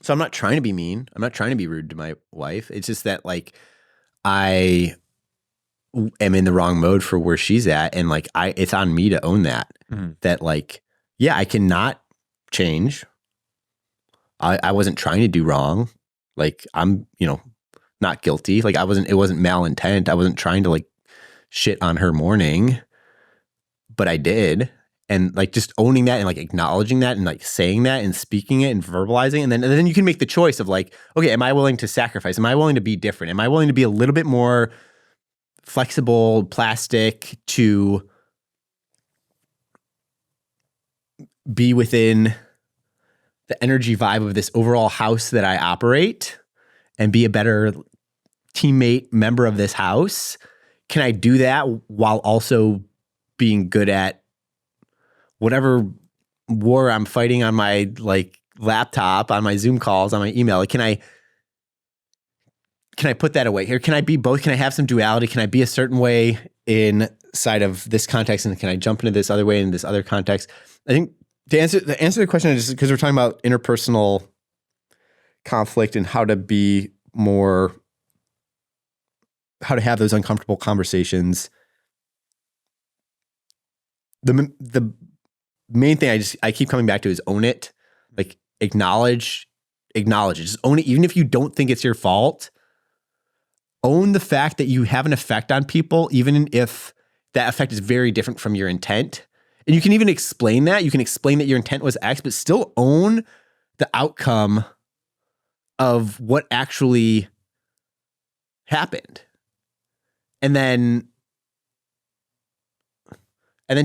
So I'm not trying to be mean. I'm not trying to be rude to my wife. It's just that like I am in the wrong mode for where she's at. And like it's on me to own that. Mm-hmm. That like, yeah, I cannot change. I wasn't trying to do wrong. Like I'm, not guilty. Like it wasn't malintent. I wasn't trying to like shit on her morning, but I did. And like just owning that and like acknowledging that and like saying that and speaking it and verbalizing. And then you can make the choice of like, okay, am I willing to sacrifice? Am I willing to be different? Am I willing to be a little bit more flexible, plastic, to be within the energy vibe of this overall house that I operate and be a better teammate, member of this house? Can I do that while also being good at whatever war I'm fighting on my like laptop, on my Zoom calls, on my email? Like, can I put that away here? Can I be both? Can I have some duality? Can I be a certain way inside of this context? And can I jump into this other way in this other context? I think to answer the question, just because we're talking about interpersonal conflict and how to have those uncomfortable conversations. The main thing I keep coming back to is own it. Like acknowledge it. Just own it. Even if you don't think it's your fault, own the fact that you have an effect on people, even if that effect is very different from your intent. And you can even explain that. You can explain that your intent was X, but still own the outcome of what actually happened. And then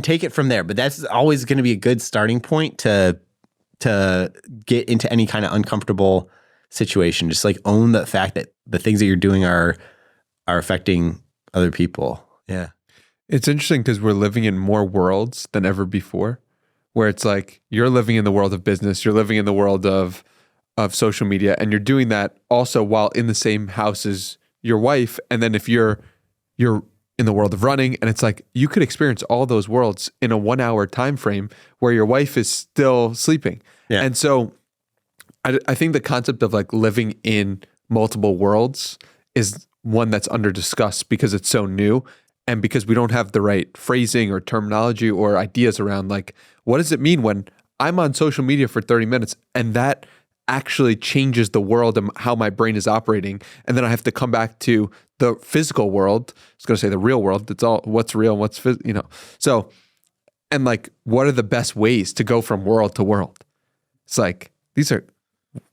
take it from there. But that's always going to be a good starting point to get into any kind of uncomfortable situation. Just like own the fact that the things that you're doing are affecting other people. Yeah. It's interesting because we're living in more worlds than ever before, where it's like you're living in the world of business, you're living in the world of social media, and you're doing that also while in the same house as your wife. And then if you're in the world of running, and it's like you could experience all those worlds in a 1 hour time frame where your wife is still sleeping. Yeah. And so I think the concept of like living in multiple worlds is one that's under discussed because it's so new and because we don't have the right phrasing or terminology or ideas around like, what does it mean when I'm on social media for 30 minutes and that actually changes the world and how my brain is operating. And then I have to come back to the physical world. I was going to say the real world. It's all what's real and what's, so, and like, what are the best ways to go from world to world? It's like, these are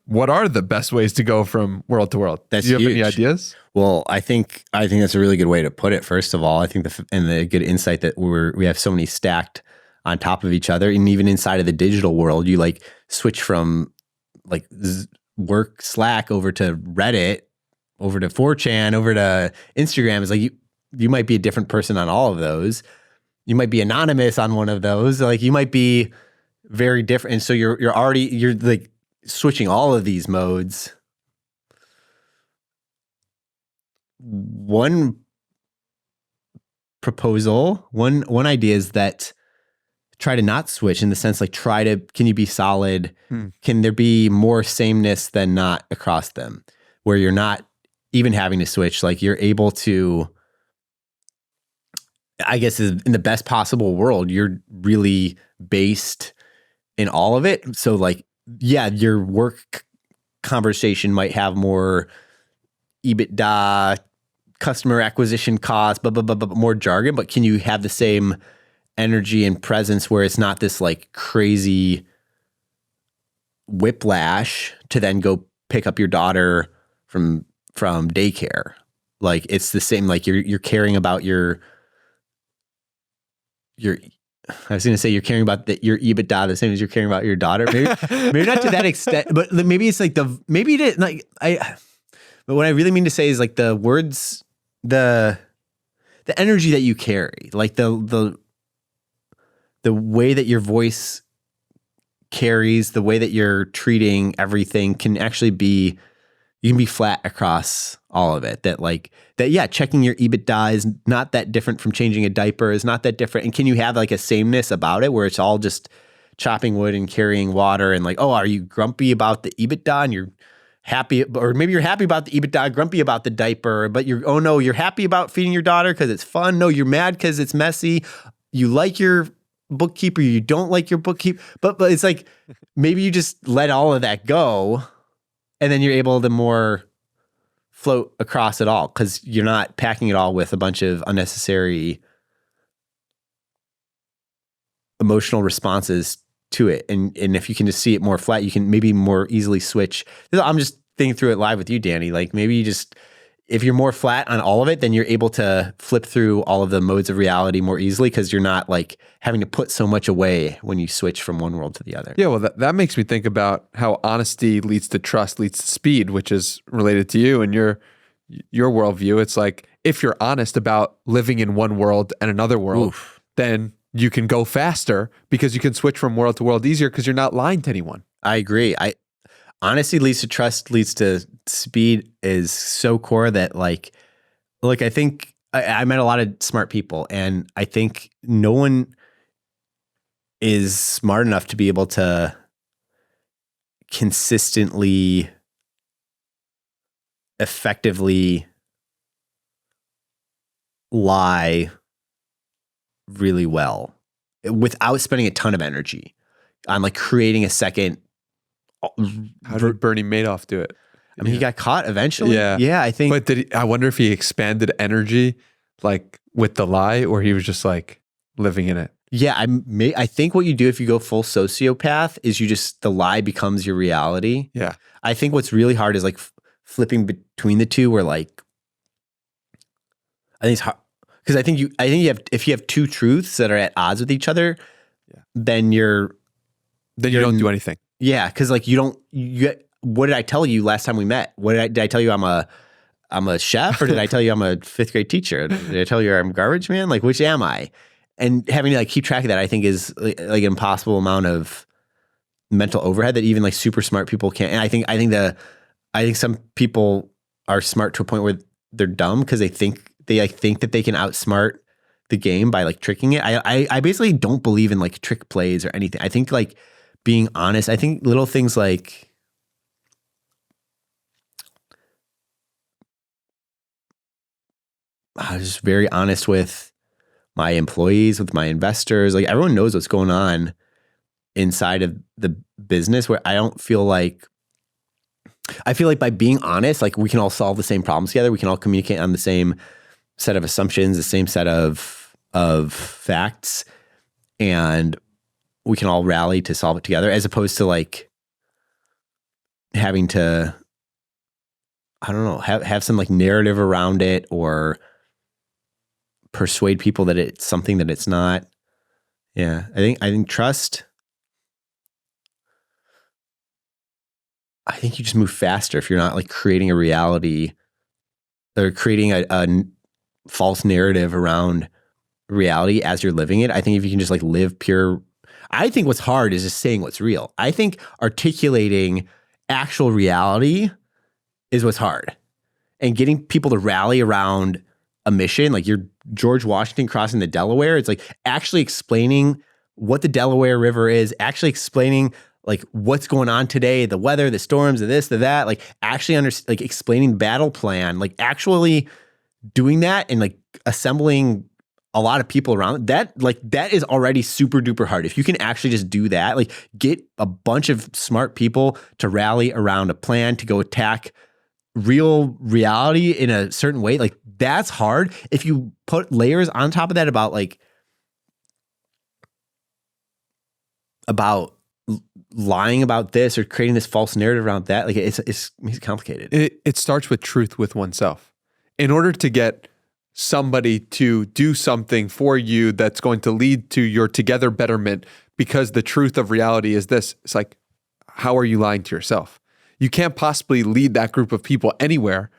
what are the best ways to go from world to world? That's Do you have any huge. ideas? Well, I think that's a really good way to put it. First of all, I think the good insight that we have so many stacked on top of each other, and even inside of the digital world, you like switch from like work Slack over to Reddit, over to 4chan, over to Instagram. It's like you might be a different person on all of those. You might be anonymous on one of those. Like you might be very different, and so you're like switching all of these modes. One proposal, one idea is that try to not switch, in the sense like can you be solid? Can there be more sameness than not across them, where you're not even having to switch? Like you're able to, I guess, in the best possible world, you're really based in all of it. So like, yeah, your work conversation might have more EBITDA, customer acquisition costs, but more jargon. But can you have the same energy and presence where it's not this like crazy whiplash to then go pick up your daughter from daycare? Like it's the same. Like you're caring about your. I was going to say you're caring about your EBITDA the same as you're caring about your daughter. Maybe not to that extent, but maybe it's like but what I really mean to say is like the words, the energy that you carry, like the way that your voice carries, the way that you're treating everything can actually be, you can be flat across all of it. Yeah, checking your EBITDA is not that different from changing a diaper, is not that different. And can you have like a sameness about it where it's all just chopping wood and carrying water, and like, oh, are you grumpy about the EBITDA and you're happy, or maybe you're happy about the EBITDA, grumpy about the diaper, but you're happy about feeding your daughter because it's fun. No, you're mad because it's messy. You like your bookkeeper, you don't like your bookkeeper, but it's like, maybe you just let all of that go, and then you're able to more float across it all, because you're not packing it all with a bunch of unnecessary emotional responses to it. And if you can just see it more flat, you can maybe more easily switch. I'm just thinking through it live with you, Danny. Like maybe you just, if you're more flat on all of it, then you're able to flip through all of the modes of reality more easily, because you're not like having to put so much away when you switch from one world to the other. Yeah, well, that makes me think about how honesty leads to trust, leads to speed, which is related to you and your worldview. It's like, if you're honest about living in one world and another world, then you can go faster because you can switch from world to world easier because you're not lying to anyone. I agree. Honesty leads to trust, leads to speed is so core that like I think I met a lot of smart people, and I think no one is smart enough to be able to consistently, effectively lie really well without spending a ton of energy on like creating a second. How did Bernie Madoff do it? I mean, he got caught eventually. Yeah, I think. But I wonder if he expanded energy like with the lie, or he was just like living in it. Yeah, I think what you do if you go full sociopath is the lie becomes your reality. Yeah. I think what's really hard is like flipping between the two, where like, I think it's hard because I think you have, if you have two truths that are at odds with each other, then you don't do anything. Yeah, because like what did I tell you last time we met? Did I tell you I'm a chef, or did I tell you I'm a fifth grade teacher? Did I tell you I'm garbage man? Like, which am I? And having to like keep track of that, I think is like an impossible amount of mental overhead that even like super smart people can't. And I think some people are smart to a point where they're dumb because they think that they can outsmart the game by like tricking it. I basically don't believe in like trick plays or anything. I think like being honest, I think little things like I was just very honest with my employees, with my investors. Like everyone knows what's going on inside of the business, where I feel like by being honest, like we can all solve the same problems together. We can all communicate on the same set of assumptions, the same set of facts, and we can all rally to solve it together, as opposed to like having to, I don't know, have some like narrative around it or persuade people that it's something that it's not. Yeah. I think trust, I think you just move faster if you're not like creating a reality or creating a false narrative around reality as you're living it. I think if you can just like live pure, I think what's hard is just saying what's real. I think articulating actual reality is what's hard, and getting people to rally around a mission, like you're George Washington crossing the Delaware. It's like actually explaining what the Delaware River is, actually explaining like what's going on today, the weather, the storms, the this, the that, like actually like explaining battle plan, like actually doing that and like assembling a lot of people around that, like that is already super duper hard. If you can actually just do that, like get a bunch of smart people to rally around a plan to go attack real reality in a certain way, like that's hard. If you put layers on top of that about lying about this or creating this false narrative around that, like it's complicated. It starts with truth with oneself. In order to get somebody to do something for you that's going to lead to your together betterment, because the truth of reality is this, it's like, how are you lying to yourself? You can't possibly lead that group of people anywhere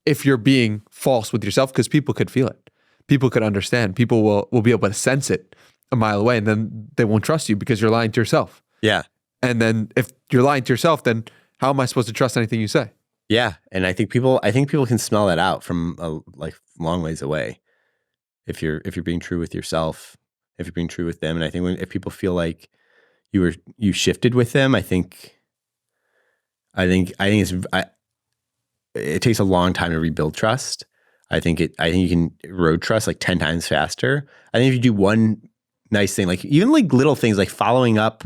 if you're being false with yourself, because people could feel it. People could understand. People will be able to sense it a mile away, and then they won't trust you because you're lying to yourself. Yeah. And then if you're lying to yourself, then how am I supposed to trust anything you say? Yeah. And I think people can smell that out from a like long ways away. If you're being true with yourself, if you're being true with them. And I think if people feel like you shifted with them, I think it takes a long time to rebuild trust. I think you can erode trust like 10 times faster. I think if you do one nice thing, like even like little things like following up,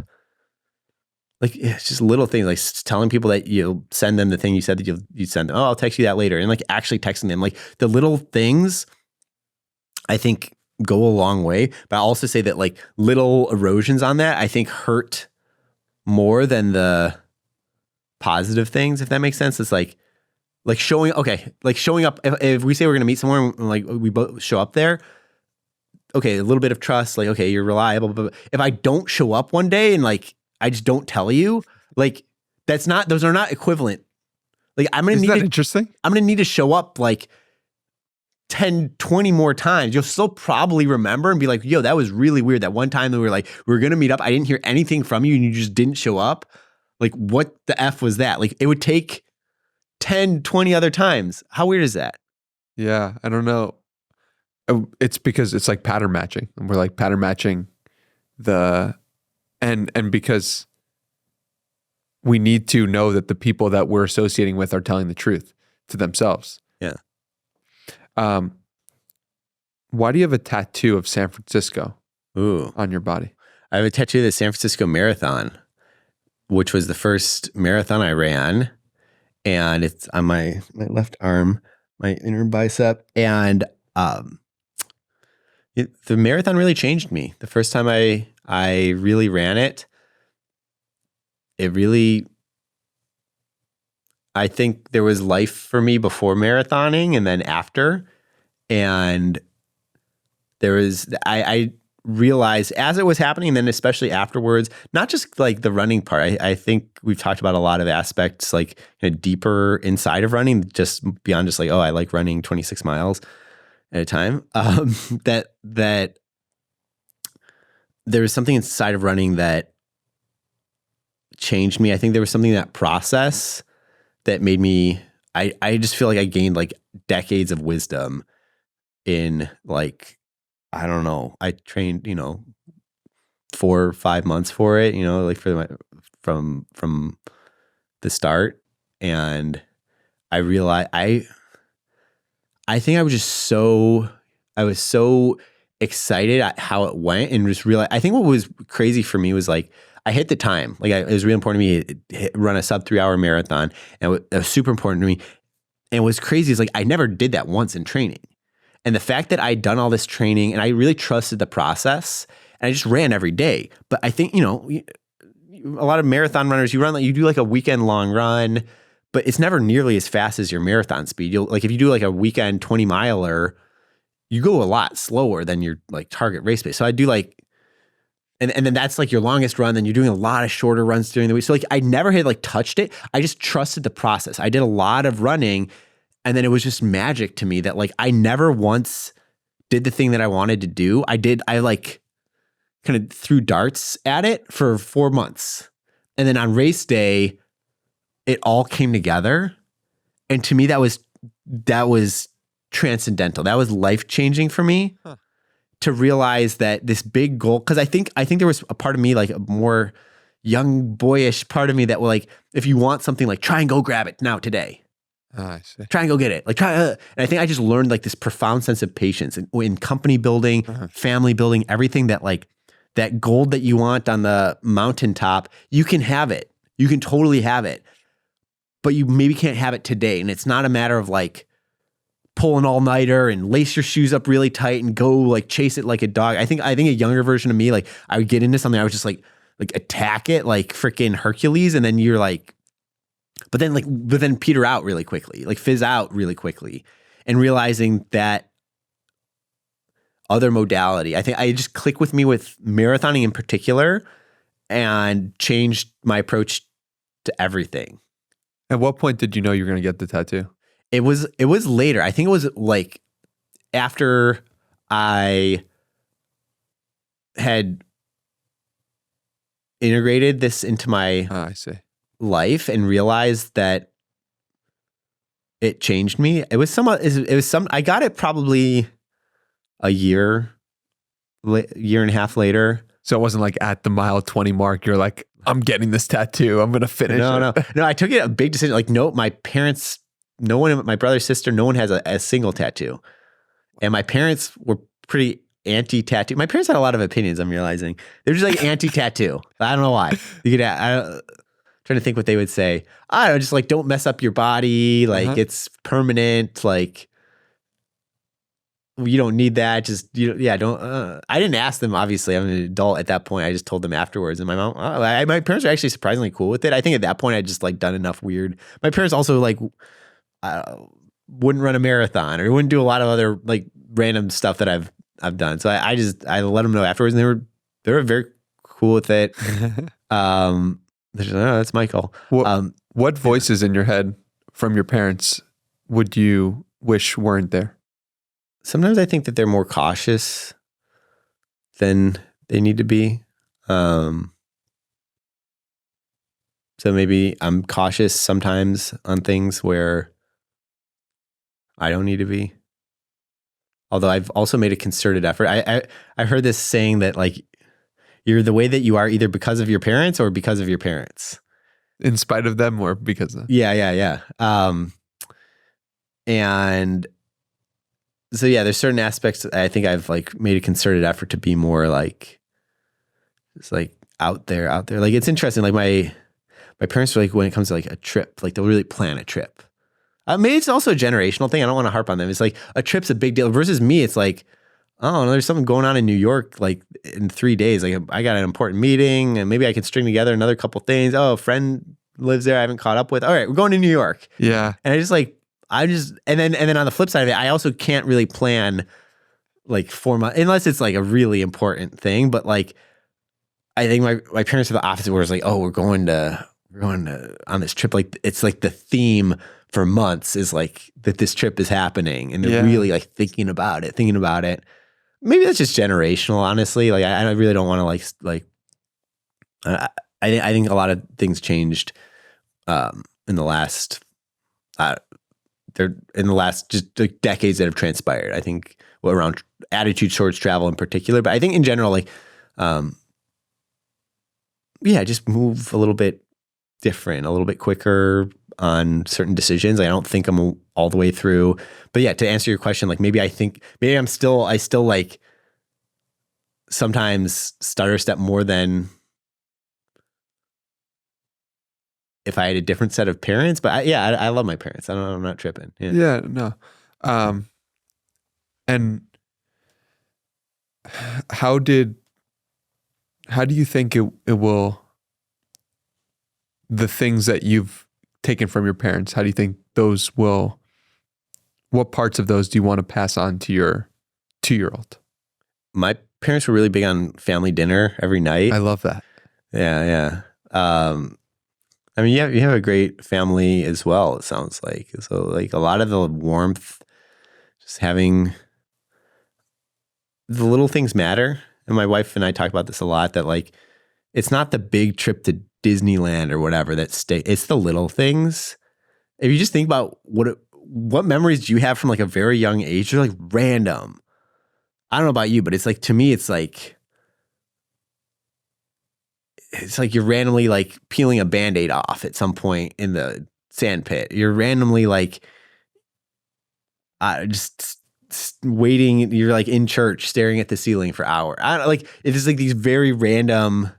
like it's just little things like telling people that you'll send them the thing you said that you'd send them. Oh, I'll text you that later. And like actually texting them, like the little things I think go a long way. But I also say that like little erosions on that, I think hurt more than the positive things, if that makes sense. It's like showing up. If we say we're going to meet somewhere and like we both show up there, okay, a little bit of trust, like, okay, you're reliable. But if I don't show up one day and like, I just don't tell you, like those are not equivalent. Like Isn't that interesting? I'm going to need to show up like 10, 20 more times. You'll still probably remember and be like, yo, that was really weird. That one time that we were going to meet up. I didn't hear anything from you and you just didn't show up. Like what the F was that? Like it would take 10, 20 other times. How weird is that? Yeah, I don't know. It's because it's like pattern matching. And we're like pattern matching and because we need to know that the people that we're associating with are telling the truth to themselves. Yeah. Why do you have a tattoo of San Francisco on your body? I have a tattoo of the San Francisco Marathon, which was the first marathon I ran. And it's on my left arm, my inner bicep. And the marathon really changed me. The first time I really ran it, I think there was life for me before marathoning and then after. And I realized as it was happening, and then especially afterwards, not just like the running part. I think we've talked about a lot of aspects like deeper inside of running, just beyond just like, oh, I like running 26 miles at a time. That there was something inside of running that changed me. I think there was something in that process that made me, I just feel like I gained like decades of wisdom in like, I don't know. I trained, 4 or 5 months for it, like from the start. And I realized I think I was so excited at how it went and just realized, I think what was crazy for me was like, I hit the time. Like it was really important to me to run a sub 3 hour marathon. And it was super important to me. And what's crazy is like, I never did that once in training. And the fact that I'd done all this training and I really trusted the process and I just ran every day. But I think, a lot of marathon runners, you do like a weekend long run, but it's never nearly as fast as your marathon speed. You'll like if you do like a weekend 20 miler, you go a lot slower than your like target race pace. So I do like, and then that's like your longest run. Then you're doing a lot of shorter runs during the week. So like I never had like touched it. I just trusted the process. I did a lot of running, and then it was just magic to me that like I never once did the thing that I wanted to do. I like kind of threw darts at it for 4 months. And then on race day, it all came together. And to me, that was transcendental. That was life-changing for me to realize that this big goal, because I think there was a part of me, like a more young, boyish part of me that will like, if you want something, like try and go grab it now today. I see. Try and go get it. Like and I think I just learned like this profound sense of patience in company building, family building, everything that like that gold that you want on the mountaintop, you can have it. You can totally have it, but you maybe can't have it today. And it's not a matter of like pull an all-nighter and lace your shoes up really tight and go like chase it like a dog. I think a younger version of me, like I would get into something, I would just like attack it like freaking Hercules, and then you're like, but then peter out really quickly, like fizz out really quickly, and realizing that other modality, I think I just click with me with marathoning in particular and changed my approach to everything. At what point did you know you were going to get the tattoo? It was later. I think it was like after I had integrated this into my I see. life and realized that it changed me. It was some, I got it probably a year and a half later. So it wasn't like at the mile 20 mark, you're like, I'm getting this tattoo. I'm going to finish it. No. I took it a big decision. Like, no, my parents, no one, my brother, sister, no one has a single tattoo. And my parents were pretty anti-tattoo. My parents had a lot of opinions, I'm realizing. They're just like anti-tattoo. I don't know why. Trying to think what they would say. I don't know, just like, don't mess up your body. Like, it's permanent. Like, you don't need that. Just, don't. I didn't ask them, obviously. I'm an adult at that point. I just told them afterwards. And my mom, my parents are actually surprisingly cool with it. I think at that point, I just like done enough weird. My parents also like wouldn't run a marathon or wouldn't do a lot of other like random stuff that I've done. So I let them know afterwards, and they were very cool with it. They're just, oh, that's Micahel. What voices in your head from your parents would you wish weren't there? Sometimes I think that they're more cautious than they need to be. So maybe I'm cautious sometimes on things where I don't need to be. Although I've also made a concerted effort. I heard this saying that like you're the way that you are either because of your parents or because of your parents. In spite of them or because of them? Yeah. And so yeah, there's certain aspects I think I've like made a concerted effort to be more like, it's like out there. Like it's interesting. Like my parents are like, when it comes to like a trip, like they'll really plan a trip. Maybe it's also a generational thing. I don't want to harp on them. It's like a trip's a big deal versus me. It's like, oh, there's something going on in New York, like in 3 days. Like I got an important meeting and maybe I can string together another couple things. Oh, a friend lives there I haven't caught up with. All right, we're going to New York. Yeah. And and then on the flip side of it, I also can't really plan like 4 months unless it's like a really important thing. But like, I think my parents are the opposite where it's like, oh, we're going on this trip. Like it's like the theme for months is like that this trip is happening and they're really like thinking about it. Maybe that's just generational, honestly. Like I really don't want to I think a lot of things changed in the last just like decades that have transpired. I think around attitude towards travel in particular, but I think in general, like just move a little bit different, a little bit quicker on certain decisions. I don't think I'm all the way through, but yeah, to answer your question, like maybe I still like sometimes stutter step more than if I had a different set of parents, but I love my parents. I'm not tripping. Yeah, no. And how do you think it will the things that you've taken from your parents, how do you think what parts of those do you want to pass on to your 2-year-old? My parents were really big on family dinner every night. I love that. Yeah. I mean, you have a great family as well, it sounds like. So like a lot of the warmth, just having the little things matter. And my wife and I talk about this a lot, that like, it's not the big trip to Disneyland or whatever it's the little things. If you just think about what memories do you have from like a very young age, they're like random. I don't know about you, but it's like, to me, it's like you're randomly like peeling a Band-Aid off at some point in the sand pit. You're randomly like just waiting. You're like in church staring at the ceiling for hours. I don't like, it's like these very random,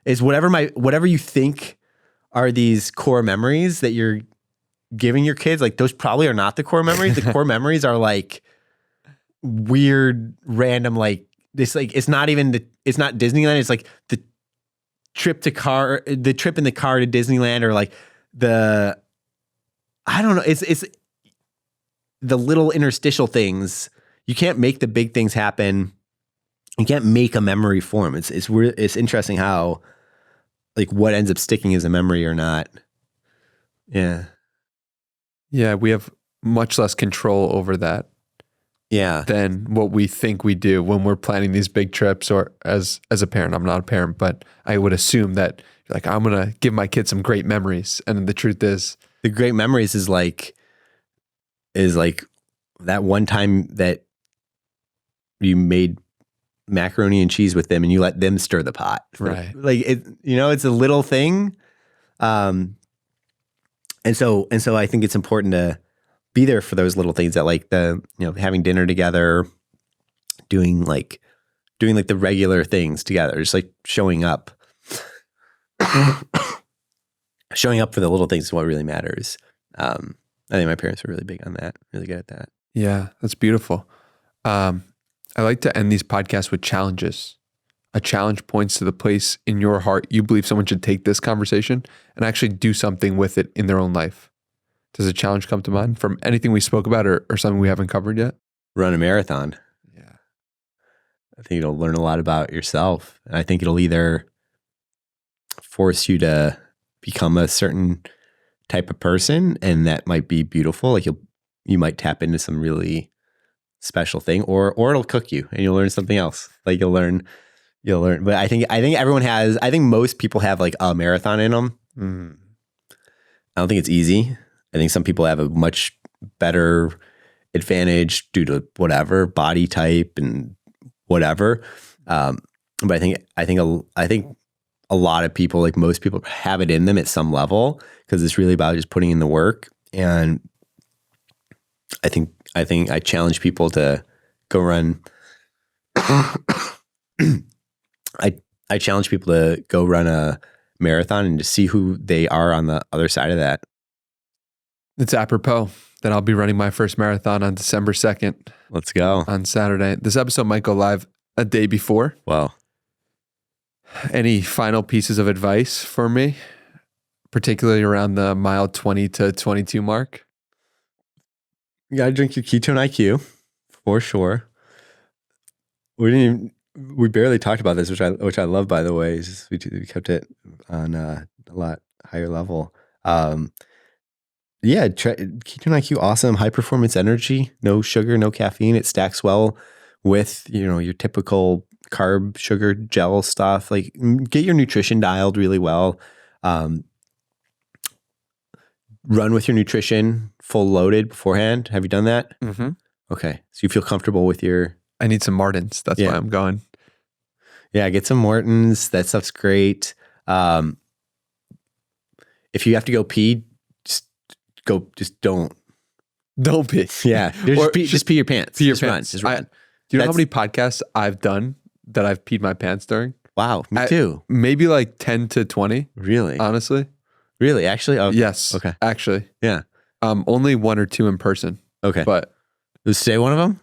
it's whatever you think are these core memories that you're giving your kids. Like those probably are not the core memories. The core memories are like weird, random, like this, like, it's not Disneyland. It's like the trip in the car to Disneyland, or like I don't know. It's the little interstitial things. You can't make the big things happen. You can't make a memory form. It's interesting how like what ends up sticking as a memory or not. Yeah. Yeah. We have much less control over that. Yeah. Than what we think we do when we're planning these big trips, or as a parent. I'm not a parent, but I would assume that you're like, I'm going to give my kids some great memories. And then the truth is, the great memories is like that one time that you made macaroni and cheese with them and you let them stir the pot. Right. Like it's a little thing. And so I think it's important to be there for those little things, that like having dinner together, doing like the regular things together, just like showing up. Showing up for the little things is what really matters. I think my parents were really big on that, really good at that. Yeah, that's beautiful. I like to end these podcasts with challenges. A challenge points to the place in your heart you believe someone should take this conversation and actually do something with it in their own life. Does a challenge come to mind from anything we spoke about or something we haven't covered yet? Run a marathon. Yeah. I think you'll learn a lot about yourself. And I think it'll either force you to become a certain type of person, and that might be beautiful. Like you might tap into some really special thing, or it'll cook you and you'll learn something else. Like you'll learn. But I think most people have like a marathon in them. Mm. I don't think it's easy. I think some people have a much better advantage due to whatever body type and whatever. But I think a lot of people, like most people, have it in them at some level, because it's really about just putting in the work. And I think I challenge people to go run. I challenge people to go run a marathon and to see who they are on the other side of that. It's apropos that I'll be running my first marathon on December 2nd. Let's go. On Saturday. This episode might go live a day before. Wow. Any final pieces of advice for me, particularly around the mile 20 to 22 mark? You got to drink your Ketone-IQ for sure. We barely talked about this, which I love, by the way. It's just, we kept it on a lot higher level. Ketone-IQ, awesome. High performance energy, no sugar, no caffeine. It stacks well with, your typical carb, sugar, gel stuff. Like, get your nutrition dialed really well. Run with your nutrition full loaded beforehand. Have you done that? Mm-hmm. Okay. So you feel comfortable with your... I need some Martins. That's why I'm going. Yeah, get some Mortons. That stuff's great. If you have to go pee, just don't. Don't pee. Yeah. Just pee your pants. Pee your just pants. Run. Just run. Do you know how many podcasts I've done that I've peed my pants during? Wow, me too. Maybe like 10 to 20. Really? Honestly? Really? Actually? Okay. Yes. Okay. Actually. Yeah. Only 1 or 2 in person. Okay. But was today one of them?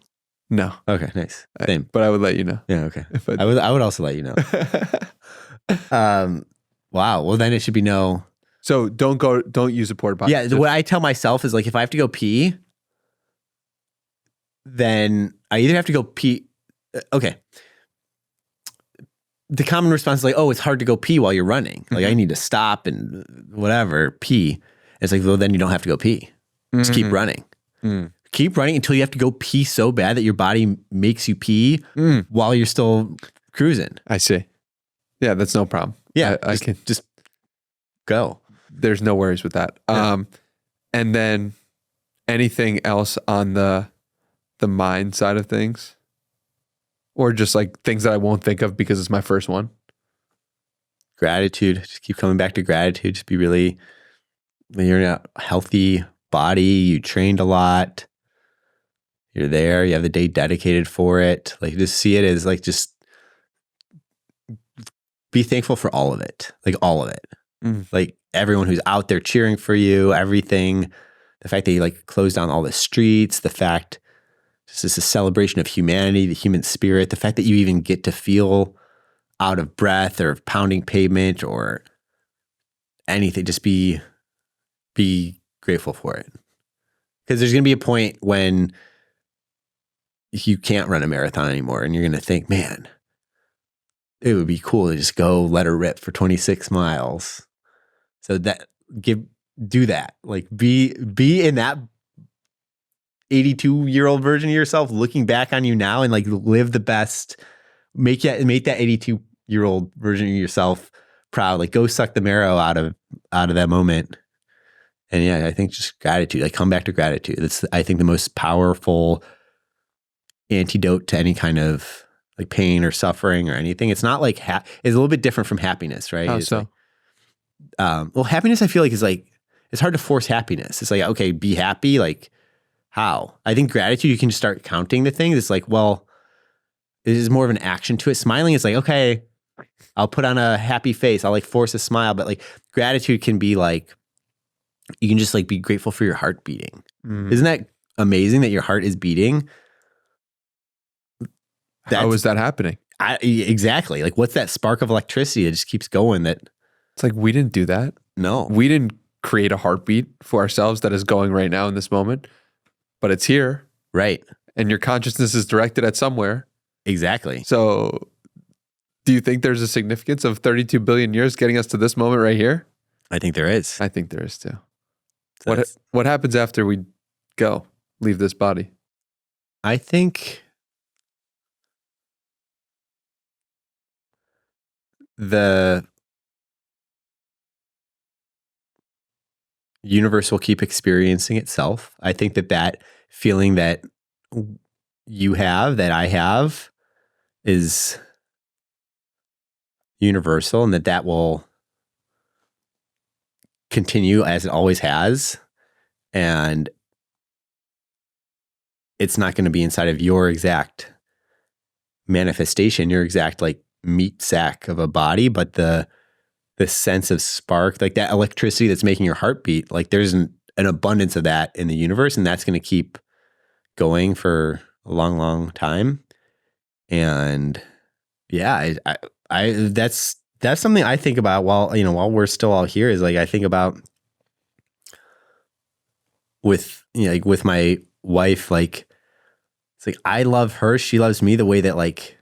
No. Okay, nice. Same. But I would let you know. Yeah, okay. I would also let you know. Wow. Well, then it should be no. So don't use a porta potty. Yeah. What I tell myself is like, if I have to go pee, then I either have to go pee. Okay. The common response is like, oh, it's hard to go pee while you're running. Like I need to stop and whatever, pee. It's like, well, then you don't have to go pee. Just keep running. Keep running until you have to go pee so bad that your body makes you pee while you're still cruising. I see. Yeah, that's no problem. Yeah, I can just go. There's no worries with that. Yeah. And then anything else on the mind side of things? Or just like things that I won't think of because it's my first one? Gratitude. Just keep coming back to gratitude. Just be really, when you're in a healthy body, you trained a lot, you're there, you have the day dedicated for it. Like just see it as like, just be thankful for all of it. Like all of it. Like everyone who's out there cheering for you, everything, the fact that you like closed down all the streets, the fact this is a celebration of humanity, the human spirit, the fact that you even get to feel out of breath or pounding pavement or anything, just be grateful for it. Because there's going to be a point when you can't run a marathon anymore and you're going to think, man, it would be cool to just go let her rip for 26 miles. So do that. Like be in that 82-year-old version of yourself looking back on you now and like live the best, make that 82-year-old version of yourself proud. Like go suck the marrow out of that moment. And yeah, I think just gratitude, like come back to gratitude. That's, I think, the most powerful antidote to any kind of like pain or suffering or anything. It's not like, it's a little bit different from happiness, right? How so? Like, well, happiness, I feel like is like, it's hard to force happiness. It's like, okay, be happy. Like how? I think gratitude, you can just start counting the things. It's like, well, it is more of an action to it. Smiling is like, okay, I'll put on a happy face. I'll like force a smile. But like gratitude can be like, you can just like be grateful for your heart beating. Isn't that amazing that your heart is beating? How is that happening? Exactly. Like what's that spark of electricity that just keeps going? That it's like, we didn't do that. No. We didn't create a heartbeat for ourselves that is going right now in this moment, but it's here. Right. And your consciousness is directed at somewhere. Exactly. So do you think there's a significance of 32 billion years getting us to this moment right here? I think there is. I think there is too. So What happens after we leave this body? I think the universe will keep experiencing itself. I think that feeling that you have, that I have, is universal, and that will continue as it always has. And it's not going to be inside of your exact manifestation, your exact like meat sack of a body, but the sense of spark, like that electricity that's making your heart beat, like there's an abundance of that in the universe, and that's going to keep going for a long, long time. And yeah, I that's something I think about while we're still all here, is like, I think about with, like with my wife, like, it's like, I love her. She loves me the way that like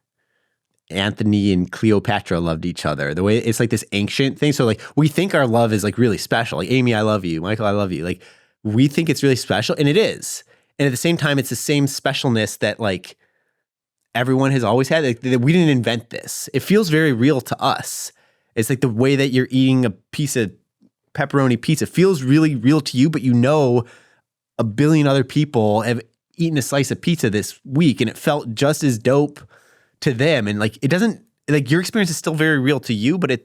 Anthony and Cleopatra loved each other. The way it's like this ancient thing. So like we think our love is like really special. Like, Amy, I love you. Michael, I love you. Like we think it's really special, and it is. And at the same time, it's the same specialness that like everyone has always had. Like, we didn't invent this. It feels very real to us. It's like the way that you're eating a piece of pepperoni pizza feels really real to you, but a billion other people have eaten a slice of pizza this week and it felt just as dope to them. And like, it doesn't, like, your experience is still very real to you, but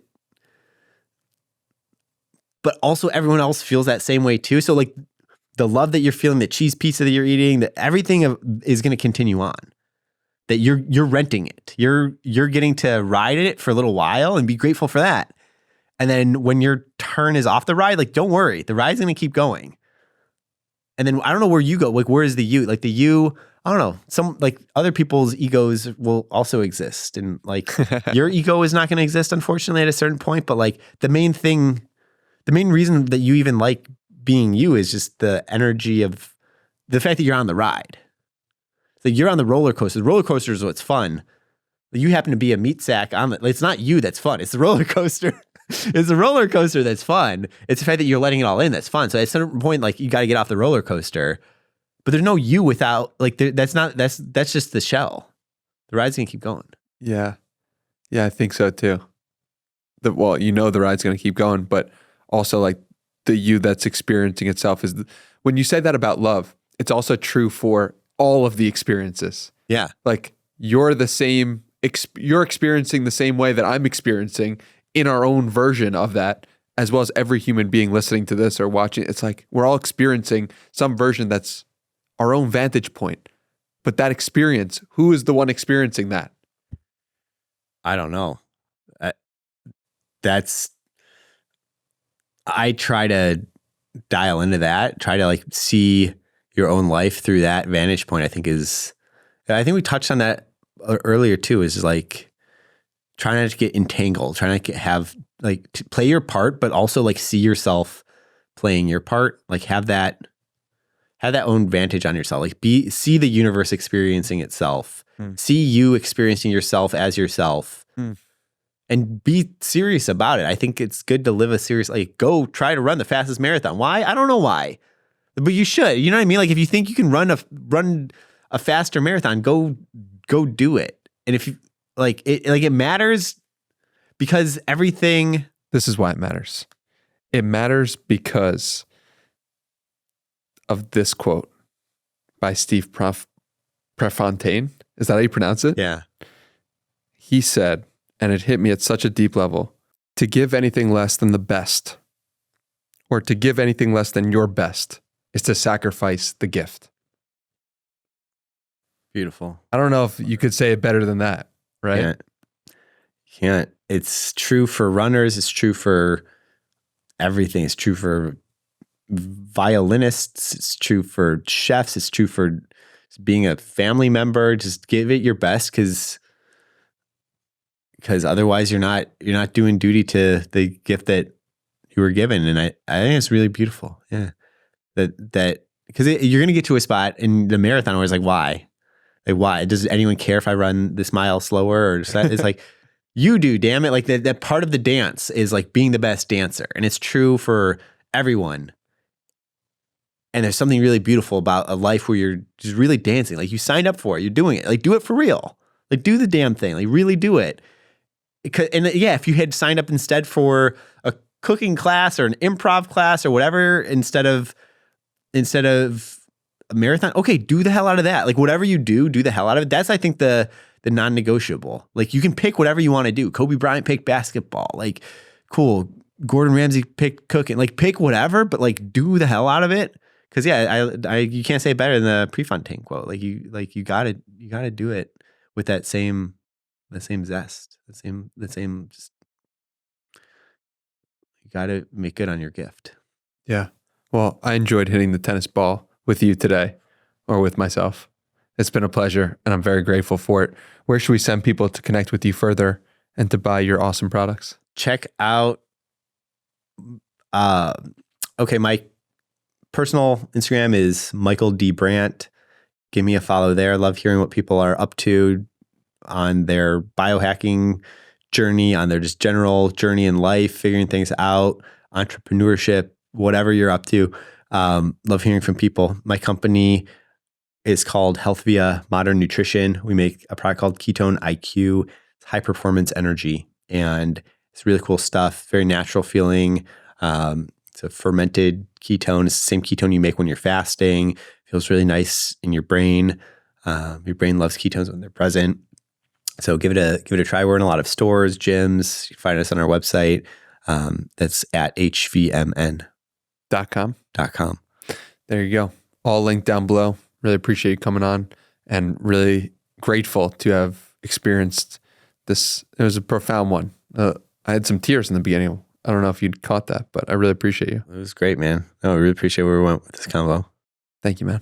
also everyone else feels that same way too. So like the love that you're feeling, the cheese pizza that you're eating, that everything is going to continue on. That you're renting it. You're getting to ride it for a little while and be grateful for that. And then when your turn is off the ride, like, don't worry, the ride's going to keep going. And then I don't know where you go. Like, where is the you? Like the you, I don't know. Some like other people's egos will also exist. And like your ego is not going to exist, unfortunately, at a certain point. But like the main thing the main reason that you even like being you is just the energy of the fact that you're on the ride. Like you're on the roller coaster. The roller coaster is what's fun. You happen to be a meat sack on it. It's not you that's fun. It's the roller coaster. It's the roller coaster that's fun. It's the fact that you're letting it all in that's fun. So at a certain point, like you got to get off the roller coaster. But there's no you without like that's just the shell. The ride's gonna keep going. Yeah, I think so too. The ride's gonna keep going, but also like the you that's experiencing itself when you say that about love, it's also true for all of the experiences. Yeah, like you're the same. You're experiencing the same way that I'm experiencing in our own version of that, as well as every human being listening to this or watching. It's like we're all experiencing some version that's our own vantage point. But that experience, who is the one experiencing that? I don't know. I try to dial into that, try to like see your own life through that vantage point. I think we touched on that earlier too, is like trying not to get entangled, trying to have like to play your part, but also like see yourself playing your part, like have that own vantage on yourself, like see the universe experiencing itself, see you experiencing yourself as yourself, and be serious about it. I think it's good to live a serious, like go try to run the fastest marathon. Why? I don't know why, but you should. You know what I mean? Like if you think you can run a faster marathon, go do it. And if you it matters because everything. This is why it matters. It matters because of this quote by Steve Prefontaine. Is that how you pronounce it? Yeah. He said, and it hit me at such a deep level, to give anything less than the best, or to give anything less than your best, is to sacrifice the gift. Beautiful. I don't know if you could say it better than that, right? Can't. It's true for runners. It's true for everything. It's true for violinists. It's true for chefs. It's true for being a family member. Just give it your best because otherwise you're not doing duty to the gift that you were given. And I think it's really beautiful. Yeah. That because you're going to get to a spot in the marathon where it's like, why? Like, why? Does anyone care if I run this mile slower? Or it's like, you do, damn it. Like that part of the dance is like being the best dancer. And it's true for everyone. And there's something really beautiful about a life where you're just really dancing. Like you signed up for it. You're doing it. Like do it for real. Like do the damn thing. Like really do it. And yeah, if you had signed up instead for a cooking class or an improv class or whatever, instead of a marathon, okay, do the hell out of that. Like whatever you do the hell out of it. That's, I think, the non-negotiable. Like you can pick whatever you want to do. Kobe Bryant picked basketball. Like cool. Gordon Ramsay picked cooking. Like pick whatever, but like do the hell out of it. Cause yeah, you can't say it better than the Prefontaine quote. Like you gotta do it with that same zest, the same just, you gotta make good on your gift. Yeah. Well, I enjoyed hitting the tennis ball with you today, or with myself. It's been a pleasure and I'm very grateful for it. Where should we send people to connect with you further and to buy your awesome products? Check out, my personal Instagram is Michael D. Brandt. Give me a follow there. I love hearing what people are up to on their biohacking journey, on their just general journey in life, figuring things out, entrepreneurship, whatever you're up to. Love hearing from people. My company is called Health Via Modern Nutrition. We make a product called Ketone-IQ. It's high performance energy, and it's really cool stuff. Very natural feeling. It's a fermented ketone. It's the same ketone you make when you're fasting. Feels really nice in your brain. Your brain loves ketones when they're present. So give it a try. We're in a lot of stores, gyms. You can find us on our website. That's at HVMN.com. There you go. All linked down below. Really appreciate you coming on, and really grateful to have experienced this. It was a profound one. I had some tears in the beginning. I don't know if you'd caught that, but I really appreciate you. It was great, man. No, I really appreciate where we went with this convo. Thank you, man.